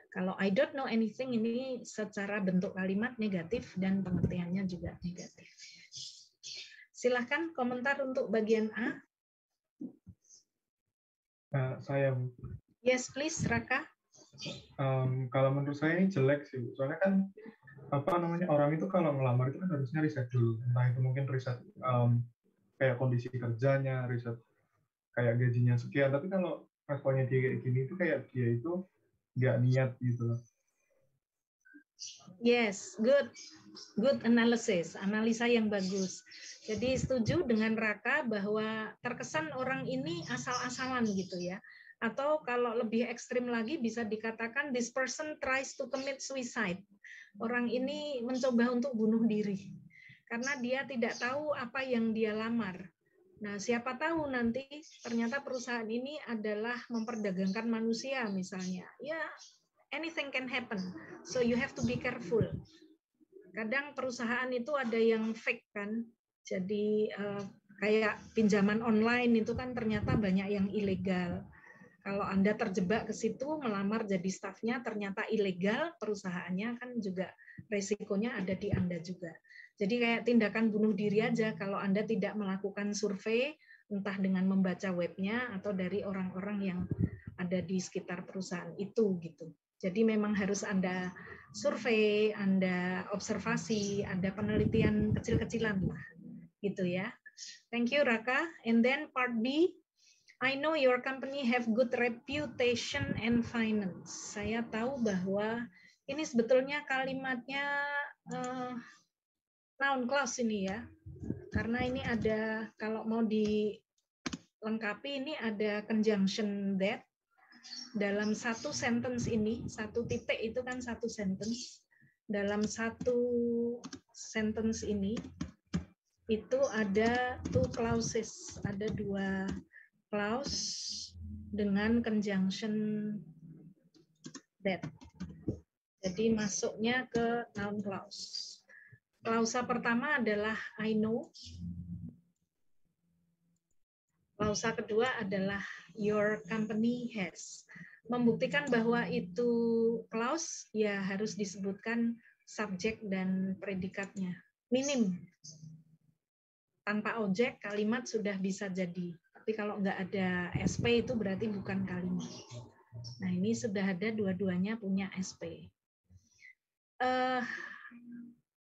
Kalau I don't know anything ini secara bentuk kalimat negatif dan pengertiannya juga negatif. Silahkan komentar untuk bagian A. Saya. Yes, please, Raka. Kalau menurut saya ini jelek sih, soalnya kan orang itu kalau ngelamar itu kan harusnya riset dulu, entah itu mungkin riset kayak kondisi kerjanya, riset kayak gajinya sekian, tapi kalau responnya dia kayak gini itu kayak dia itu nggak niat gitu loh. Yes, good analysis, analisa yang bagus. Jadi setuju dengan Raka bahwa terkesan orang ini asal-asalan gitu ya. Atau kalau lebih ekstrim lagi bisa dikatakan this person tries to commit suicide. Orang ini mencoba untuk bunuh diri karena dia tidak tahu apa yang dia lamar. Nah, siapa tahu nanti ternyata perusahaan ini adalah memperdagangkan manusia misalnya. Ya, anything can happen. So you have to be careful. Kadang perusahaan itu ada yang fake kan. Jadi kayak pinjaman online itu kan ternyata banyak yang ilegal. Kalau Anda terjebak ke situ melamar jadi stafnya ternyata ilegal, perusahaannya kan juga resikonya ada di Anda juga. Jadi kayak tindakan bunuh diri aja kalau Anda tidak melakukan survei entah dengan membaca webnya atau dari orang-orang yang ada di sekitar perusahaan itu gitu. Jadi memang harus Anda survei, Anda observasi, ada penelitian kecil-kecilan lah, gitu ya. Thank you Raka. And then part B, I know your company have good reputation and finance. Saya tahu bahwa ini sebetulnya kalimatnya noun clause ini ya, karena ini ada kalau mau dilengkapi ini ada conjunction that. Dalam satu sentence ini, satu titik itu kan satu sentence. Dalam satu sentence ini, itu ada 2 clauses, ada 2 clause dengan conjunction that. Jadi masuknya ke noun clause. Klausa pertama adalah I know. Klausa kedua adalah your company has. Membuktikan bahwa itu clause ya harus disebutkan subjek dan predikatnya. Minim. Tanpa objek kalimat sudah bisa jadi. Tapi kalau nggak ada SP itu berarti bukan kalimat. Nah ini sudah ada dua-duanya punya SP.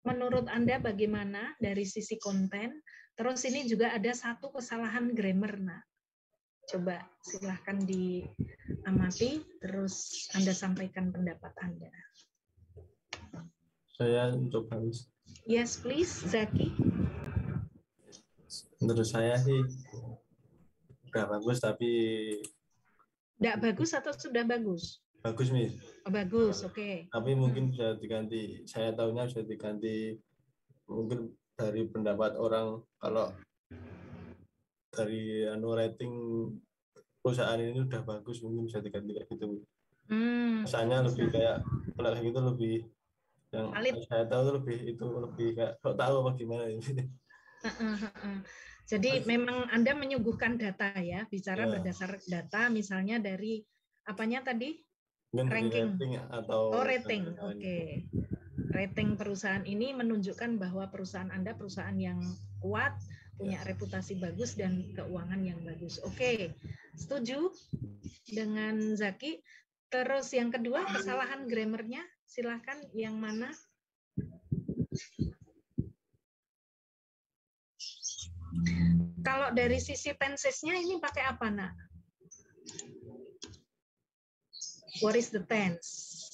Menurut Anda bagaimana dari sisi konten? Terus ini juga ada satu kesalahan grammar. Nah, coba silahkan diamati, terus Anda sampaikan pendapat Anda. Saya coba. Yes, please, Zaki. Menurut saya sih udah bagus, tapi tidak bagus atau sudah bagus? Bagus, Miss. Oh, bagus, oke. Okay. Tapi mungkin bisa diganti, saya tahunya bisa diganti mungkin dari pendapat orang, kalau dari rating perusahaan ini udah bagus, mungkin bisa diganti kayak gitu. Misalnya lebih kayak, kalau kayak gitu lebih, yang saya tahu lebih kayak kok tahu apa gimana ini. Jadi memang Anda menyuguhkan data ya, bicara berdasar data, misalnya dari apanya tadi? Ranking atau rating. Oke. Rating perusahaan ini menunjukkan bahwa perusahaan Anda perusahaan yang kuat, punya reputasi bagus dan keuangan yang bagus. Oke. Setuju dengan Zaki. Terus yang kedua, kesalahan grammarnya, silahkan yang mana? Kalau dari sisi tensesnya ini pakai apa, Nak? What is the tense?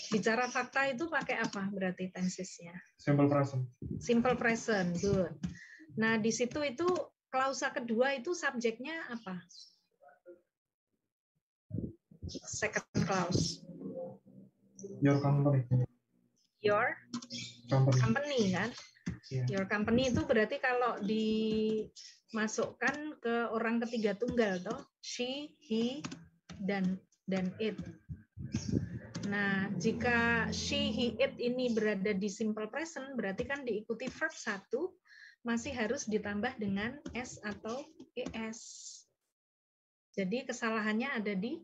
Bicara fakta itu pakai apa berarti tensesnya? Simple present. Simple present, good. Nah, di situ itu klausa kedua itu subjeknya apa? Second clause. Your company. Your company kan? Yeah. Your company itu berarti kalau dimasukkan ke orang ketiga tunggal toh, she, he, dan it. Nah, jika she, he, it ini berada di simple present, berarti kan diikuti verb 1, masih harus ditambah dengan s atau es. Jadi kesalahannya ada di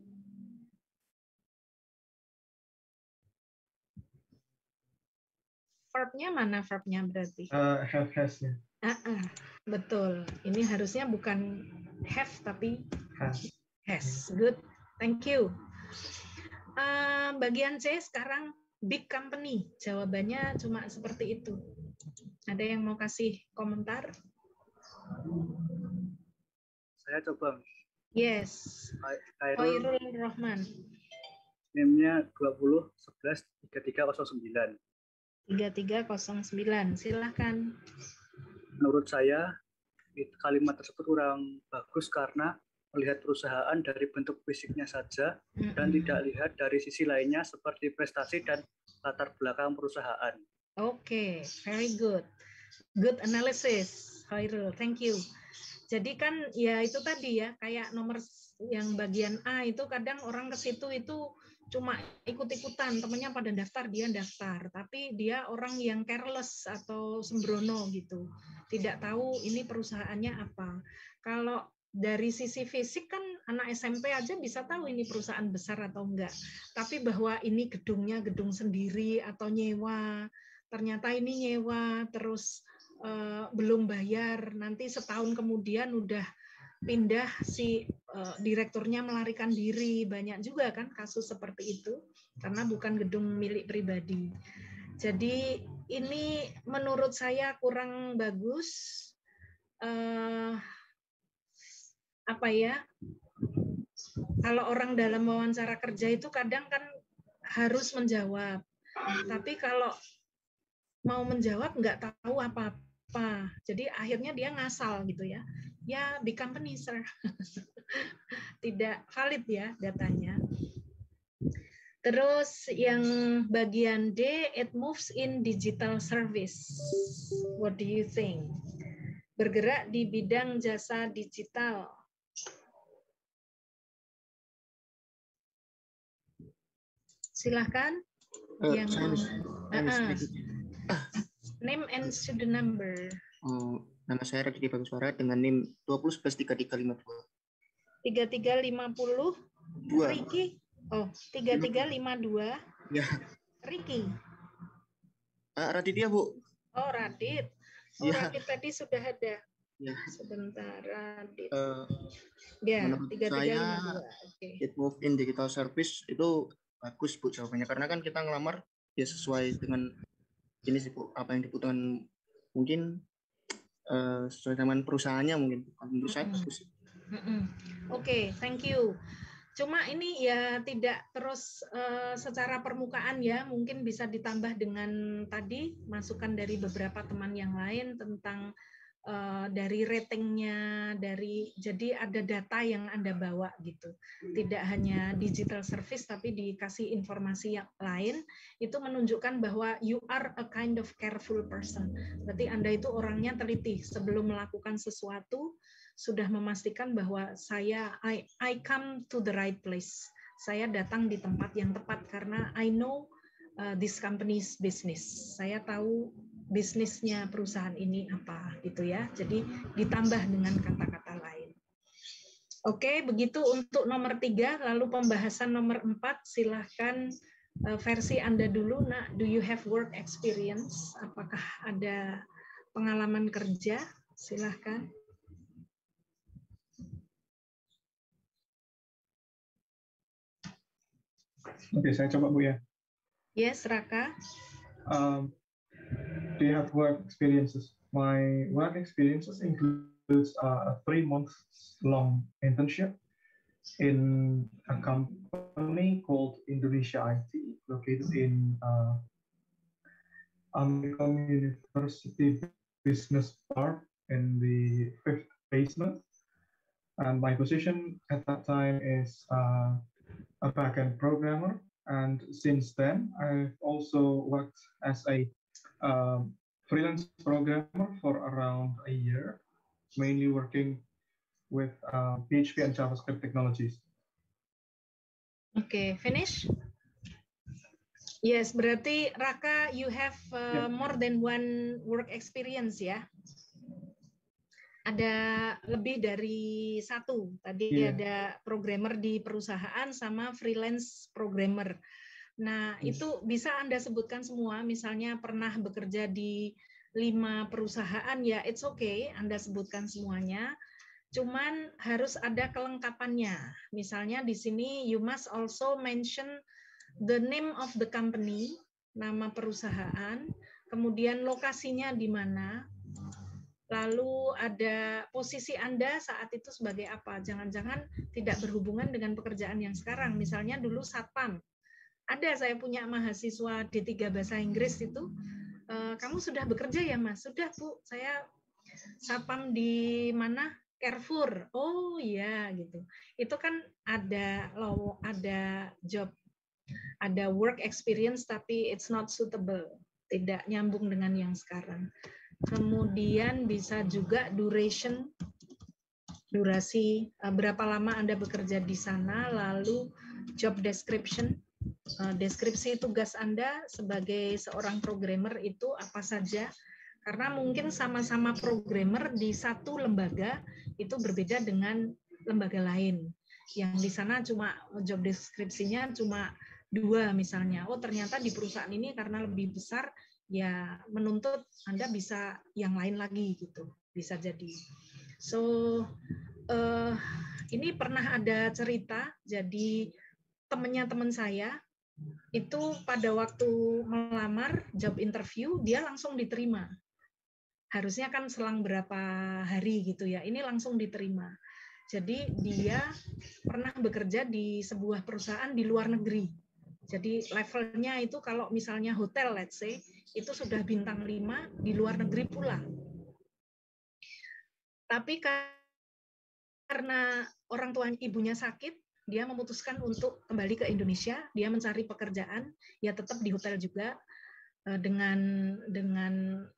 verbnya mana verbnya berarti? Have, has-nya. Betul. Ini harusnya bukan have tapi has. Good. Thank you. Bagian C sekarang big company. Jawabannya cuma seperti itu. Ada yang mau kasih komentar? Saya coba. Yes. Khairul Rahman. NIM-nya 20 11 3309. 3309. Silakan. Menurut saya kalimat tersebut kurang bagus karena melihat perusahaan dari bentuk fisiknya saja dan tidak lihat dari sisi lainnya seperti prestasi dan latar belakang perusahaan. Oke, very good. Good analysis, Khairul. Thank you. Jadi kan ya itu tadi ya, kayak nomor yang bagian A itu kadang orang ke situ itu cuma ikut-ikutan, temennya pada daftar, dia daftar. Tapi dia orang yang careless atau sembrono gitu. Tidak tahu ini perusahaannya apa. Kalau dari sisi fisik kan anak SMP aja bisa tahu ini perusahaan besar atau enggak. Tapi bahwa ini gedungnya gedung sendiri atau nyewa, ternyata ini nyewa, terus belum bayar, nanti setahun kemudian udah pindah si direkturnya melarikan diri. Banyak juga kan kasus seperti itu, karena bukan gedung milik pribadi. Jadi ini menurut saya kurang bagus. Apa ya, kalau orang dalam wawancara kerja itu kadang kan harus menjawab, tapi kalau mau menjawab nggak tahu apa-apa, jadi akhirnya dia ngasal gitu ya, big company sir. Tidak valid ya datanya. Terus yang bagian D, it moves in digital service. What do you think? Bergerak di bidang jasa digital. Silahkan. Yang name and student number. Nama saya Raditya Baguswara dengan NIM 20113352. 3350. Ricky. Oh, 3352. Ya. Ricky. Raditya, Bu. Oh, Radit. Oh, ya. Radit tadi sudah ada. Ya. Sebentar, Radit. Ya, 3352. Okay. It move in digital service itu bagus, Bu, jawabannya. Karena kan kita ngelamar ya sesuai dengan ini sih, Bu, apa yang dibutuhkan, mungkin sesuai dengan perusahaannya mungkin. Menurut saya bagus. Oke, thank you. Cuma ini ya tidak terus secara permukaan ya, mungkin bisa ditambah dengan tadi masukan dari beberapa teman yang lain tentang dari ratingnya, jadi ada data yang Anda bawa gitu. Tidak hanya digital service tapi dikasih informasi yang lain, itu menunjukkan bahwa you are a kind of careful person. Berarti Anda itu orangnya teliti sebelum melakukan sesuatu, sudah memastikan bahwa I come to the right place. Saya datang di tempat yang tepat karena I know this company's business. Saya tahu bisnisnya perusahaan ini apa gitu ya. Jadi ditambah dengan kata-kata lain. Oke, begitu untuk nomor 3. Lalu pembahasan nomor 4, silahkan versi Anda dulu. Nak, do you have work experience? Apakah ada pengalaman kerja? Silahkan. Oke, saya coba, Bu, ya. Yes, Raka. Do you have work experiences? My work experiences includes a 3-month-long internship in a company called Indonesia IT, located in American University Business Park in the 5th basement. And my position at that time is a backend programmer, and since then I've also worked as a freelance programmer for around a year, mainly working with PHP and JavaScript technologies. Okay, finish? Yes, berarti Raka, you have more than one work experience ya? Ada lebih dari satu. Tadi ada programmer di perusahaan sama freelance programmer. Nah, itu bisa Anda sebutkan semua. Misalnya pernah bekerja di 5 perusahaan, ya it's okay, Anda sebutkan semuanya. Cuman harus ada kelengkapannya. Misalnya di sini you must also mention the name of the company, nama perusahaan, kemudian lokasinya di mana, lalu ada posisi Anda saat itu sebagai apa. Jangan-jangan tidak berhubungan dengan pekerjaan yang sekarang. Misalnya dulu satpam. Ada, saya punya mahasiswa D3 Bahasa Inggris itu, kamu sudah bekerja ya Mas? Sudah Bu, saya satpam di mana? Carrefour. Oh iya gitu. Itu kan ada job, ada work experience tapi it's not suitable. Tidak nyambung dengan yang sekarang. Kemudian bisa juga durasi berapa lama Anda bekerja di sana, lalu job description, deskripsi tugas Anda sebagai seorang programmer itu apa saja, karena mungkin sama-sama programmer di satu lembaga itu berbeda dengan lembaga lain. Yang di sana cuma job deskripsinya cuma 2 misalnya. Oh ternyata di perusahaan ini karena lebih besar, ya menuntut Anda bisa yang lain lagi gitu, bisa jadi. So ini pernah ada cerita, jadi temannya teman saya itu pada waktu melamar job interview dia langsung diterima. Harusnya kan selang berapa hari gitu ya, ini langsung diterima. Jadi dia pernah bekerja di sebuah perusahaan di luar negeri. Jadi levelnya itu kalau misalnya hotel, let's say, itu sudah bintang 5 di luar negeri pula. Tapi karena orang tua ibunya sakit, dia memutuskan untuk kembali ke Indonesia, dia mencari pekerjaan, ya tetap di hotel juga dengan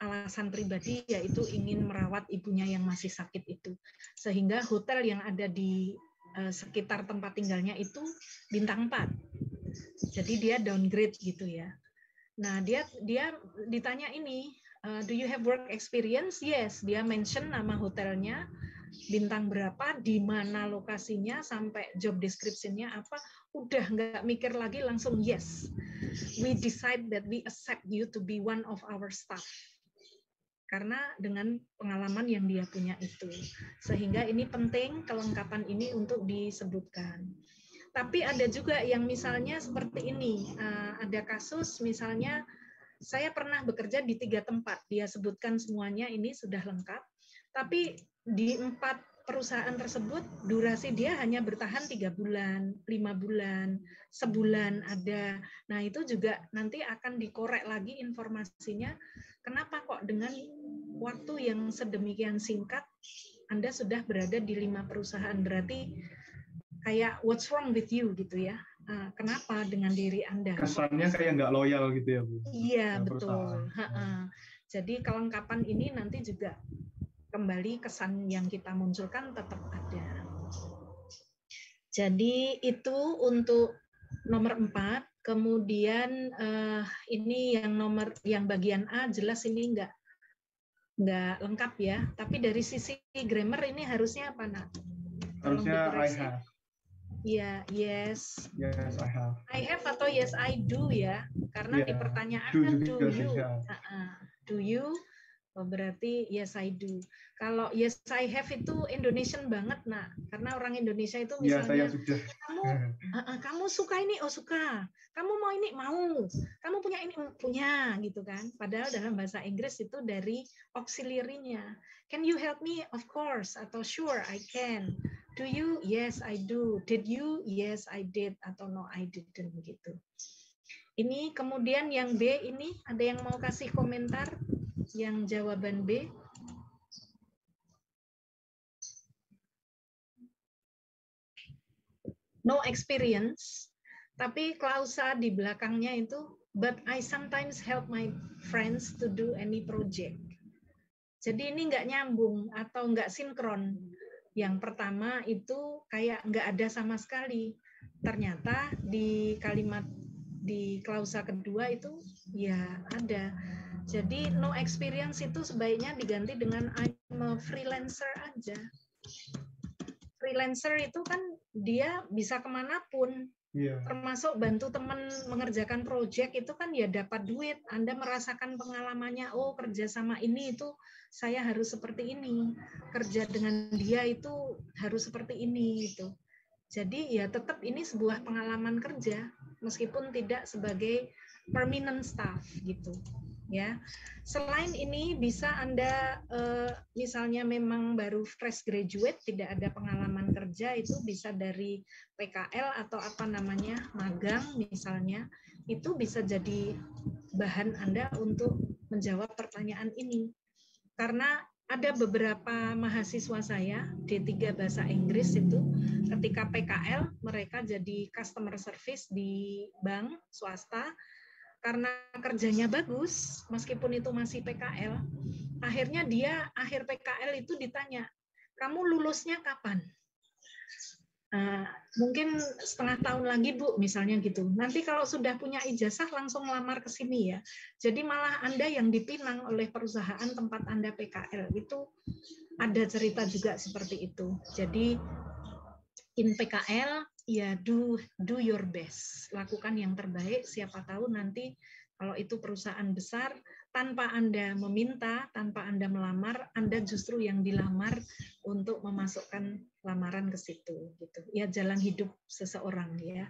alasan pribadi, yaitu ingin merawat ibunya yang masih sakit itu. Sehingga hotel yang ada di sekitar tempat tinggalnya itu bintang 4. Jadi dia downgrade gitu ya. Nah, dia ditanya ini, do you have work experience? Yes, dia mention nama hotelnya, bintang berapa, di mana lokasinya, sampai job description-nya apa, udah nggak mikir lagi, langsung yes. We decide that we accept you to be one of our staff. Karena dengan pengalaman yang dia punya itu. Sehingga ini penting kelengkapan ini untuk disebutkan. Tapi ada juga yang misalnya seperti ini, ada kasus misalnya saya pernah bekerja di 3 tempat, dia sebutkan semuanya ini sudah lengkap, tapi di 4 perusahaan tersebut durasi dia hanya bertahan 3 bulan, 5 bulan, sebulan ada. Nah itu juga nanti akan dikorek lagi informasinya, kenapa kok dengan waktu yang sedemikian singkat Anda sudah berada di 5 perusahaan, berarti kayak what's wrong with you gitu ya, kenapa dengan diri Anda? Kesannya kayak nggak loyal gitu ya Bu? Iya betul. Jadi kelengkapan ini nanti juga kembali kesan yang kita munculkan tetap ada. Jadi itu untuk nomor 4. Kemudian ini yang bagian A jelas ini nggak lengkap ya. Tapi dari sisi grammar ini harusnya apa nak? Harusnya I have. Ya, yes. Yes, I have. I have atau yes, I do ya. Karena di pertanyaan kan do you. Do you, berarti yes, I do. Kalau yes, I have itu Indonesian banget, nak. Karena orang Indonesia itu misalnya, kamu suka ini, oh suka. Kamu mau ini, mau. Kamu punya ini, punya, gitu kan. Padahal dalam bahasa Inggris itu dari auxiliary-nya. Can you help me? Of course. Atau sure, I can. Do you? Yes, I do. Did you? Yes, I did. Atau no, I didn't gitu. Ini kemudian yang B ini ada yang mau kasih komentar yang jawaban B? No experience, tapi klausa di belakangnya itu but I sometimes help my friends to do any project. Jadi ini nggak nyambung atau nggak sinkron. Yang pertama itu kayak nggak ada sama sekali. Ternyata di kalimat di klausa kedua itu ya ada. Jadi no experience itu sebaiknya diganti dengan I'm a freelancer aja. Freelancer itu kan dia bisa kemanapun. Termasuk bantu teman mengerjakan proyek itu kan ya dapat duit. Anda merasakan pengalamannya, oh kerja sama ini itu saya harus seperti ini. Kerja dengan dia itu harus seperti ini gitu. Jadi ya tetap ini sebuah pengalaman kerja meskipun tidak sebagai permanent staff gitu. Ya, selain ini bisa Anda misalnya memang baru fresh graduate, tidak ada pengalaman kerja, itu bisa dari PKL atau apa namanya magang misalnya, itu bisa jadi bahan Anda untuk menjawab pertanyaan ini. Karena ada beberapa mahasiswa saya D3 bahasa Inggris itu ketika PKL mereka jadi customer service di bank swasta. Karena kerjanya bagus, meskipun itu masih PKL, akhirnya dia akhir PKL itu ditanya, kamu lulusnya kapan? Mungkin setengah tahun lagi Bu, misalnya gitu. Nanti kalau sudah punya ijazah langsung lamar ke sini ya. Jadi malah Anda yang dipinang oleh perusahaan tempat Anda PKL itu ada cerita juga seperti itu. Jadi in PKL ya do your best, lakukan yang terbaik. Siapa tahu nanti kalau itu perusahaan besar, tanpa Anda meminta, tanpa Anda melamar, Anda justru yang dilamar untuk memasukkan lamaran ke situ. Gitu. Ya jalan hidup seseorang ya.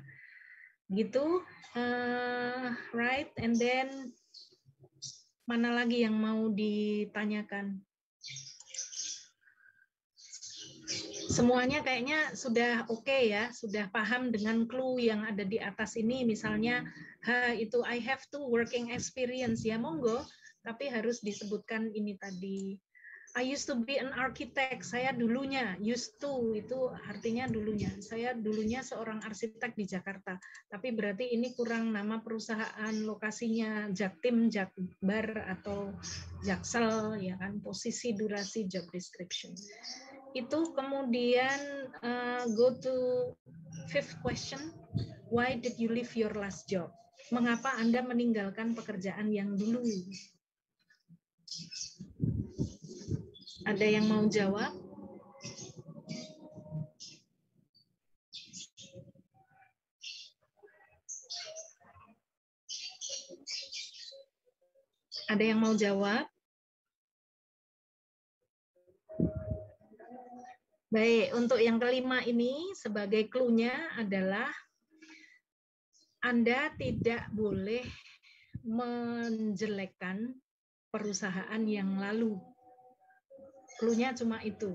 Gitu, right? And then mana lagi yang mau ditanyakan? Semuanya kayaknya sudah oke ya, sudah paham dengan clue yang ada di atas ini. Misalnya, itu I have to working experience, ya monggo, tapi harus disebutkan ini tadi. I used to be an architect. Saya dulunya, used to itu artinya dulunya. Saya dulunya seorang arsitek di Jakarta. Tapi berarti ini kurang nama perusahaan, lokasinya Jaktim, Jakbar atau Jaksel, ya kan? Posisi, durasi, job description. Itu kemudian go to fifth question. Why did you leave your last job? Mengapa Anda meninggalkan pekerjaan yang dulu? Ada yang mau jawab? Ada yang mau jawab? Baik, untuk yang kelima ini sebagai clue-nya adalah Anda tidak boleh menjelekkan perusahaan yang lalu. Clue-nya cuma itu.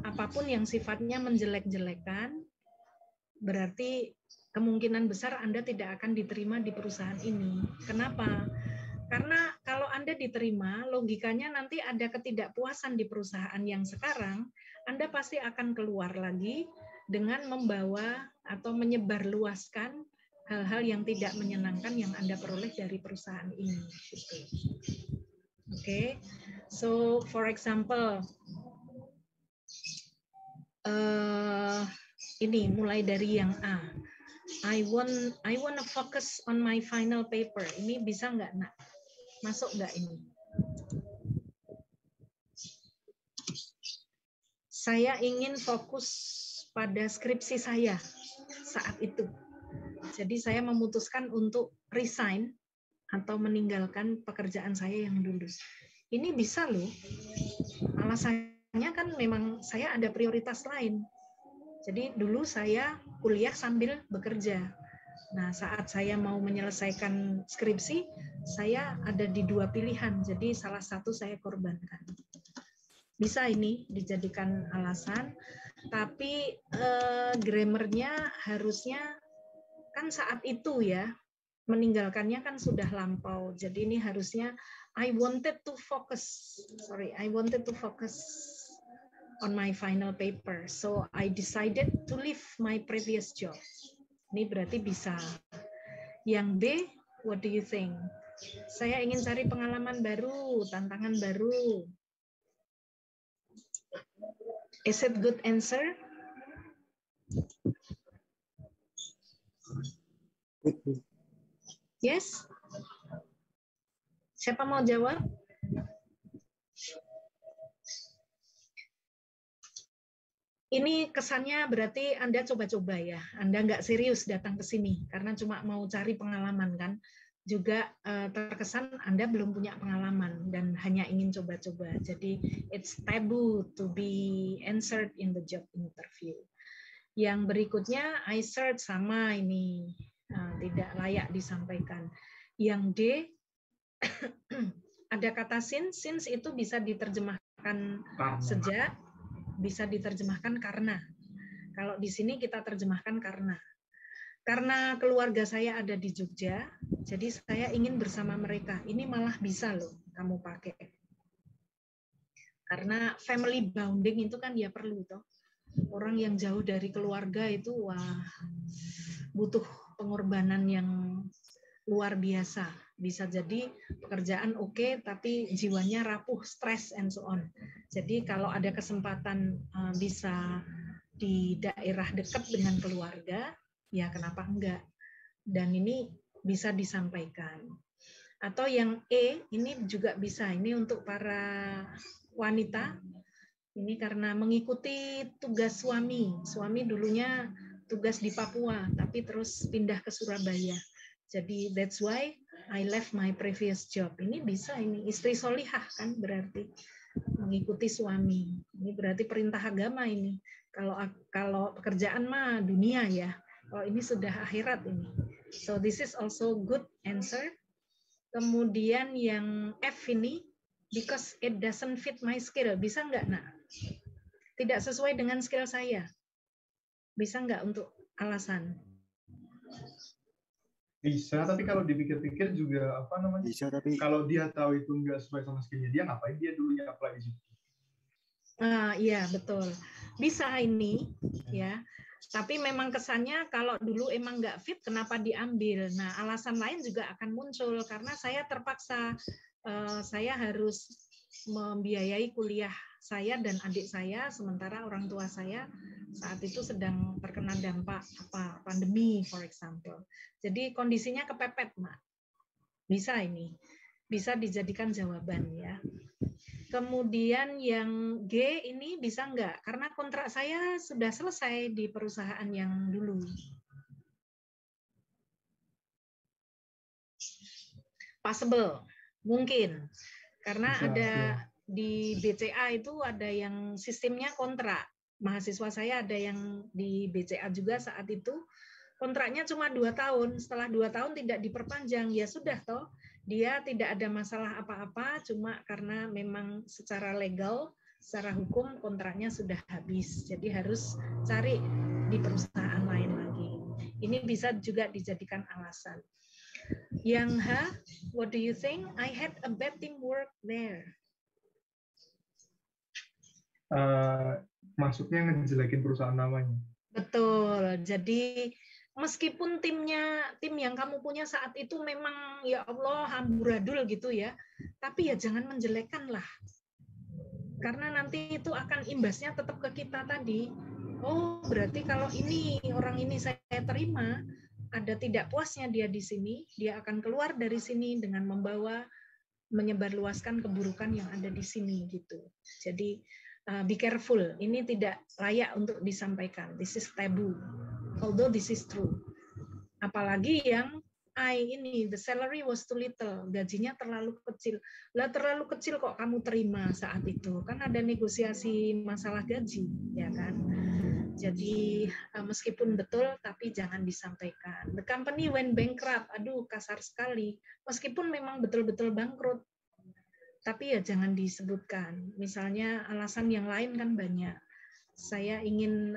Apapun yang sifatnya menjelek-jelekan, berarti kemungkinan besar Anda tidak akan diterima di perusahaan ini. Kenapa? Karena kalau Anda diterima, logikanya nanti ada ketidakpuasan di perusahaan yang sekarang, Anda pasti akan keluar lagi dengan membawa atau menyebarluaskan hal-hal yang tidak menyenangkan yang Anda peroleh dari perusahaan ini. Okay, so for example, ini mulai dari yang A. I want to focus on my final paper. Ini bisa nggak, Nak? Masuk nggak ini? Saya ingin fokus pada skripsi saya saat itu. Jadi saya memutuskan untuk resign atau meninggalkan pekerjaan saya yang dulu. Ini bisa loh. Alasannya kan memang saya ada prioritas lain. Jadi dulu saya kuliah sambil bekerja. Nah, saat saya mau menyelesaikan skripsi, saya ada di dua pilihan. Jadi salah satu saya korbankan. Bisa ini dijadikan alasan, tapi grammarnya harusnya kan saat itu ya. Meninggalkannya kan sudah lampau. Jadi ini harusnya I wanted to focus on my final paper. So I decided to leave my previous job. Ini berarti bisa. Yang B, what do you think? Saya ingin cari pengalaman baru, tantangan baru. Is it good answer? Yes? Siapa mau jawab? Ini kesannya berarti Anda coba-coba ya. Anda nggak serius datang ke sini karena cuma mau cari pengalaman kan. Juga terkesan Anda belum punya pengalaman dan hanya ingin coba-coba. Jadi it's taboo to be answered in the job interview. Yang berikutnya I search sama ini. Tidak layak disampaikan. Yang D, ada kata since itu bisa diterjemahkan sejak, bisa diterjemahkan karena. Kalau di sini kita terjemahkan karena. Karena keluarga saya ada di Jogja, jadi saya ingin bersama mereka. Ini malah bisa loh kamu pakai. Karena family bonding itu kan ya perlu toh. Orang yang jauh dari keluarga itu wah butuh pengorbanan yang luar biasa. Bisa jadi pekerjaan oke, tapi jiwanya rapuh, stres, and so on. Jadi kalau ada kesempatan bisa di daerah dekat dengan keluarga, ya kenapa enggak? Dan ini bisa disampaikan. Atau yang E, ini juga bisa. Ini untuk para wanita. Ini karena mengikuti tugas suami. Suami dulunya tugas di Papua, tapi terus pindah ke Surabaya. Jadi that's why I left my previous job. Ini bisa, ini istri solihah kan berarti mengikuti suami. Ini berarti perintah agama ini. Kalau pekerjaan mah dunia ya. Kalau ini sudah akhirat ini. So this is also good answer. Kemudian yang F ini, because it doesn't fit my skill. Bisa nggak, Nak? Tidak sesuai dengan skill saya. Bisa nggak untuk alasan? Bisa, tapi kalau dipikir-pikir juga apa namanya? Bisa, tapi kalau dia tahu itu nggak sesuai sama skillnya dia, ngapain dia dulunya apply di situ? Iya betul, bisa ini ya. Tapi memang kesannya kalau dulu emang nggak fit, kenapa diambil? Nah, alasan lain juga akan muncul karena saya terpaksa, saya harus membiayai kuliah saya dan adik saya, sementara orang tua saya saat itu sedang terkena dampak pandemi, for example. Jadi kondisinya kepepet, Mak. Bisa ini, bisa dijadikan jawaban ya. Kemudian yang G ini bisa enggak? Karena kontrak saya sudah selesai di perusahaan yang dulu. Possible, mungkin. Karena bisa, ada di BCA itu ada yang sistemnya kontrak. Mahasiswa saya ada yang di BCA juga saat itu. Kontraknya cuma 2 tahun. Setelah 2 tahun tidak diperpanjang, ya sudah toh. Dia tidak ada masalah apa-apa, cuma karena memang secara legal, secara hukum kontraknya sudah habis. Jadi harus cari di perusahaan lain lagi. Ini bisa juga dijadikan alasan. Yang H, what do you think? I had a bad teamwork there. Maksudnya ngejelekin perusahaan namanya. Betul. Jadi meskipun tim yang kamu punya saat itu memang ya Allah amburadul gitu ya, tapi ya jangan menjelekkan lah, karena nanti itu akan imbasnya tetap ke kita tadi. Oh berarti kalau orang ini saya terima, ada tidak puasnya dia di sini, dia akan keluar dari sini dengan menyebarluaskan keburukan yang ada di sini gitu. Jadi be careful, ini tidak layak untuk disampaikan. This is taboo. Although this is true. Apalagi yang ini, the salary was too little, gajinya terlalu kecil. Lah terlalu kecil kok kamu terima saat itu? Kan ada negosiasi masalah gaji, ya kan? Jadi meskipun betul, tapi jangan disampaikan. The company went bankrupt, aduh kasar sekali. Meskipun memang betul-betul bangkrut, tapi ya jangan disebutkan. Misalnya alasan yang lain kan banyak. Saya ingin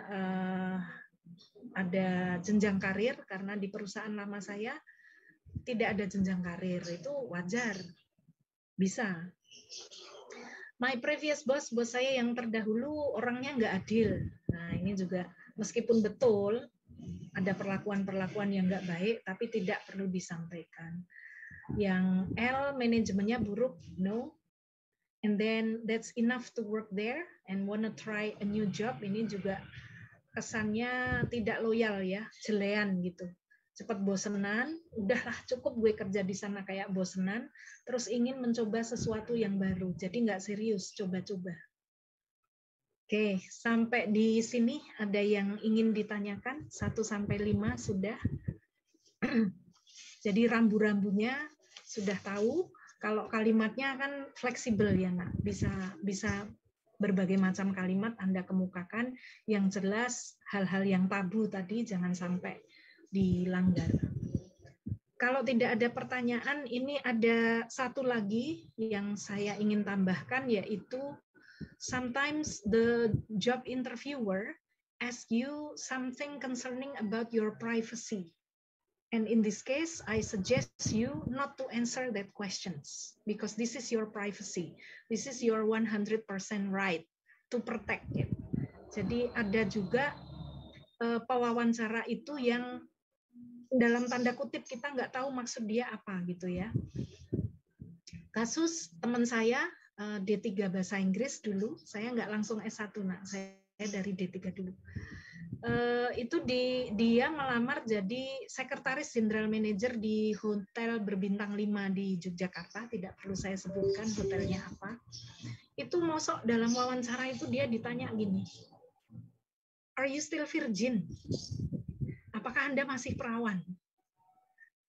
ada jenjang karir karena di perusahaan lama saya tidak ada jenjang karir, itu wajar, bisa. My previous bos saya yang terdahulu orangnya nggak adil. Nah ini juga meskipun betul ada perlakuan-perlakuan yang nggak baik, tapi tidak perlu disampaikan. Yang L, manajemennya buruk, no. And then that's enough to work there and wanna try a new job, ini juga kesannya tidak loyal ya, jelean gitu. Cepat bosenan, udahlah cukup gue kerja di sana kayak bosenan, terus ingin mencoba sesuatu yang baru, jadi nggak serius, coba-coba. Oke, sampai di sini ada yang ingin ditanyakan, 1-5 sudah. Jadi rambu-rambunya sudah tahu, kalau kalimatnya kan fleksibel ya nak, bisa berbagai macam kalimat Anda kemukakan, yang jelas hal-hal yang tabu tadi jangan sampai dilanggar. Kalau tidak ada pertanyaan, ini ada satu lagi yang saya ingin tambahkan, yaitu sometimes the job interviewer ask you something concerning about your privacy. And in this case, I suggest you not to answer that questions because this is your privacy. This is your 100% right to protect it. Jadi ada juga pewawancara itu yang dalam tanda kutip kita nggak tahu maksud dia apa gitu ya. Kasus teman saya D3 bahasa Inggris dulu, saya nggak langsung S1 nak, saya dari D3 dulu. Itu dia melamar jadi sekretaris general manager di hotel berbintang 5 di Yogyakarta, tidak perlu saya sebutkan hotelnya apa. Itu mosok dalam wawancara itu dia ditanya gini, are you still virgin? Apakah Anda masih perawan?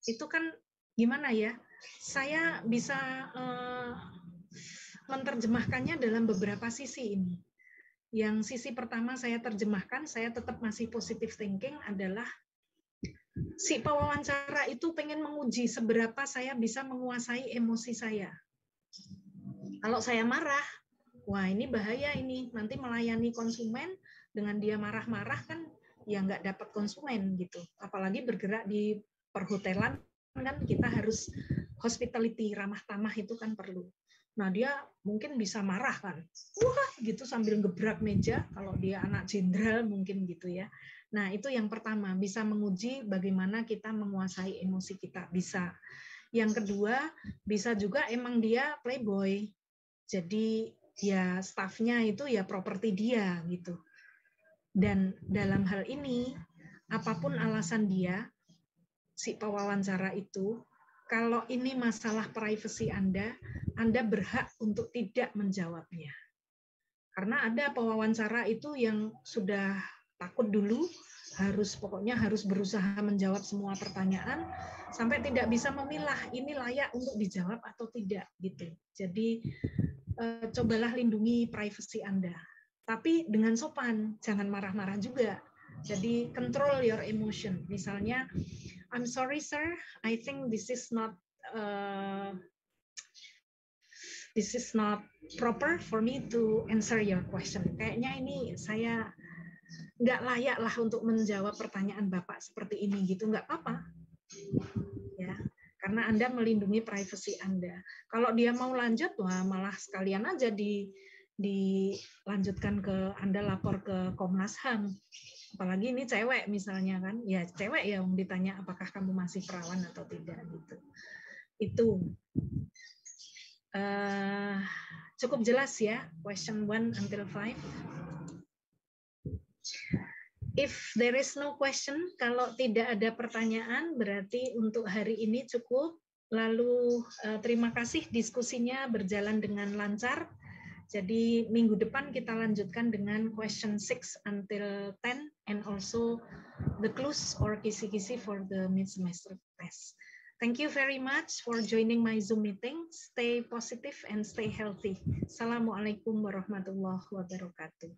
Itu kan gimana ya, saya bisa menerjemahkannya dalam beberapa sisi ini. Yang sisi pertama saya terjemahkan, saya tetap masih positive thinking, adalah si pewawancara itu pengen menguji seberapa saya bisa menguasai emosi saya. Kalau saya marah, wah ini bahaya ini, nanti melayani konsumen dengan dia marah-marah kan ya nggak dapat konsumen gitu. Apalagi bergerak di perhotelan kan kita harus hospitality, ramah tamah itu kan perlu. Nah, dia mungkin bisa marah kan. Wah, gitu sambil gebrak meja kalau dia anak jenderal mungkin gitu ya. Nah, itu yang pertama, bisa menguji bagaimana kita menguasai emosi kita, bisa. Yang kedua, bisa juga emang dia playboy. Jadi ya staffnya itu ya properti dia gitu. Dan dalam hal ini, apapun alasan dia, si pewawancara itu, kalau ini masalah privasi Anda berhak untuk tidak menjawabnya. Karena ada pewawancara itu yang sudah takut dulu, pokoknya harus berusaha menjawab semua pertanyaan sampai tidak bisa memilah ini layak untuk dijawab atau tidak gitu. Jadi cobalah lindungi privasi Anda. Tapi dengan sopan, jangan marah-marah juga. Jadi control your emotion. Misalnya, I'm sorry sir, I think this is not proper for me to answer your question. Kayaknya ini saya nggak layak lah untuk menjawab pertanyaan Bapak seperti ini gitu, nggak apa-apa. Ya, karena Anda melindungi privasi Anda. Kalau dia mau lanjut, wah malah sekalian aja dilanjutkan ke Anda lapor ke Komnas HAM. Apalagi ini cewek misalnya kan, ya cewek yang ditanya apakah kamu masih perawan atau tidak gitu. Itu cukup jelas ya, question 1 until 5. If there is no question, kalau tidak ada pertanyaan, berarti untuk hari ini cukup. Lalu terima kasih diskusinya berjalan dengan lancar. Jadi minggu depan kita lanjutkan dengan question 6 until 10 and also the clues or kisi-kisi for the mid-semester test. Thank you very much for joining my Zoom meeting. Stay positive and stay healthy. Assalamualaikum warahmatullahi wabarakatuh.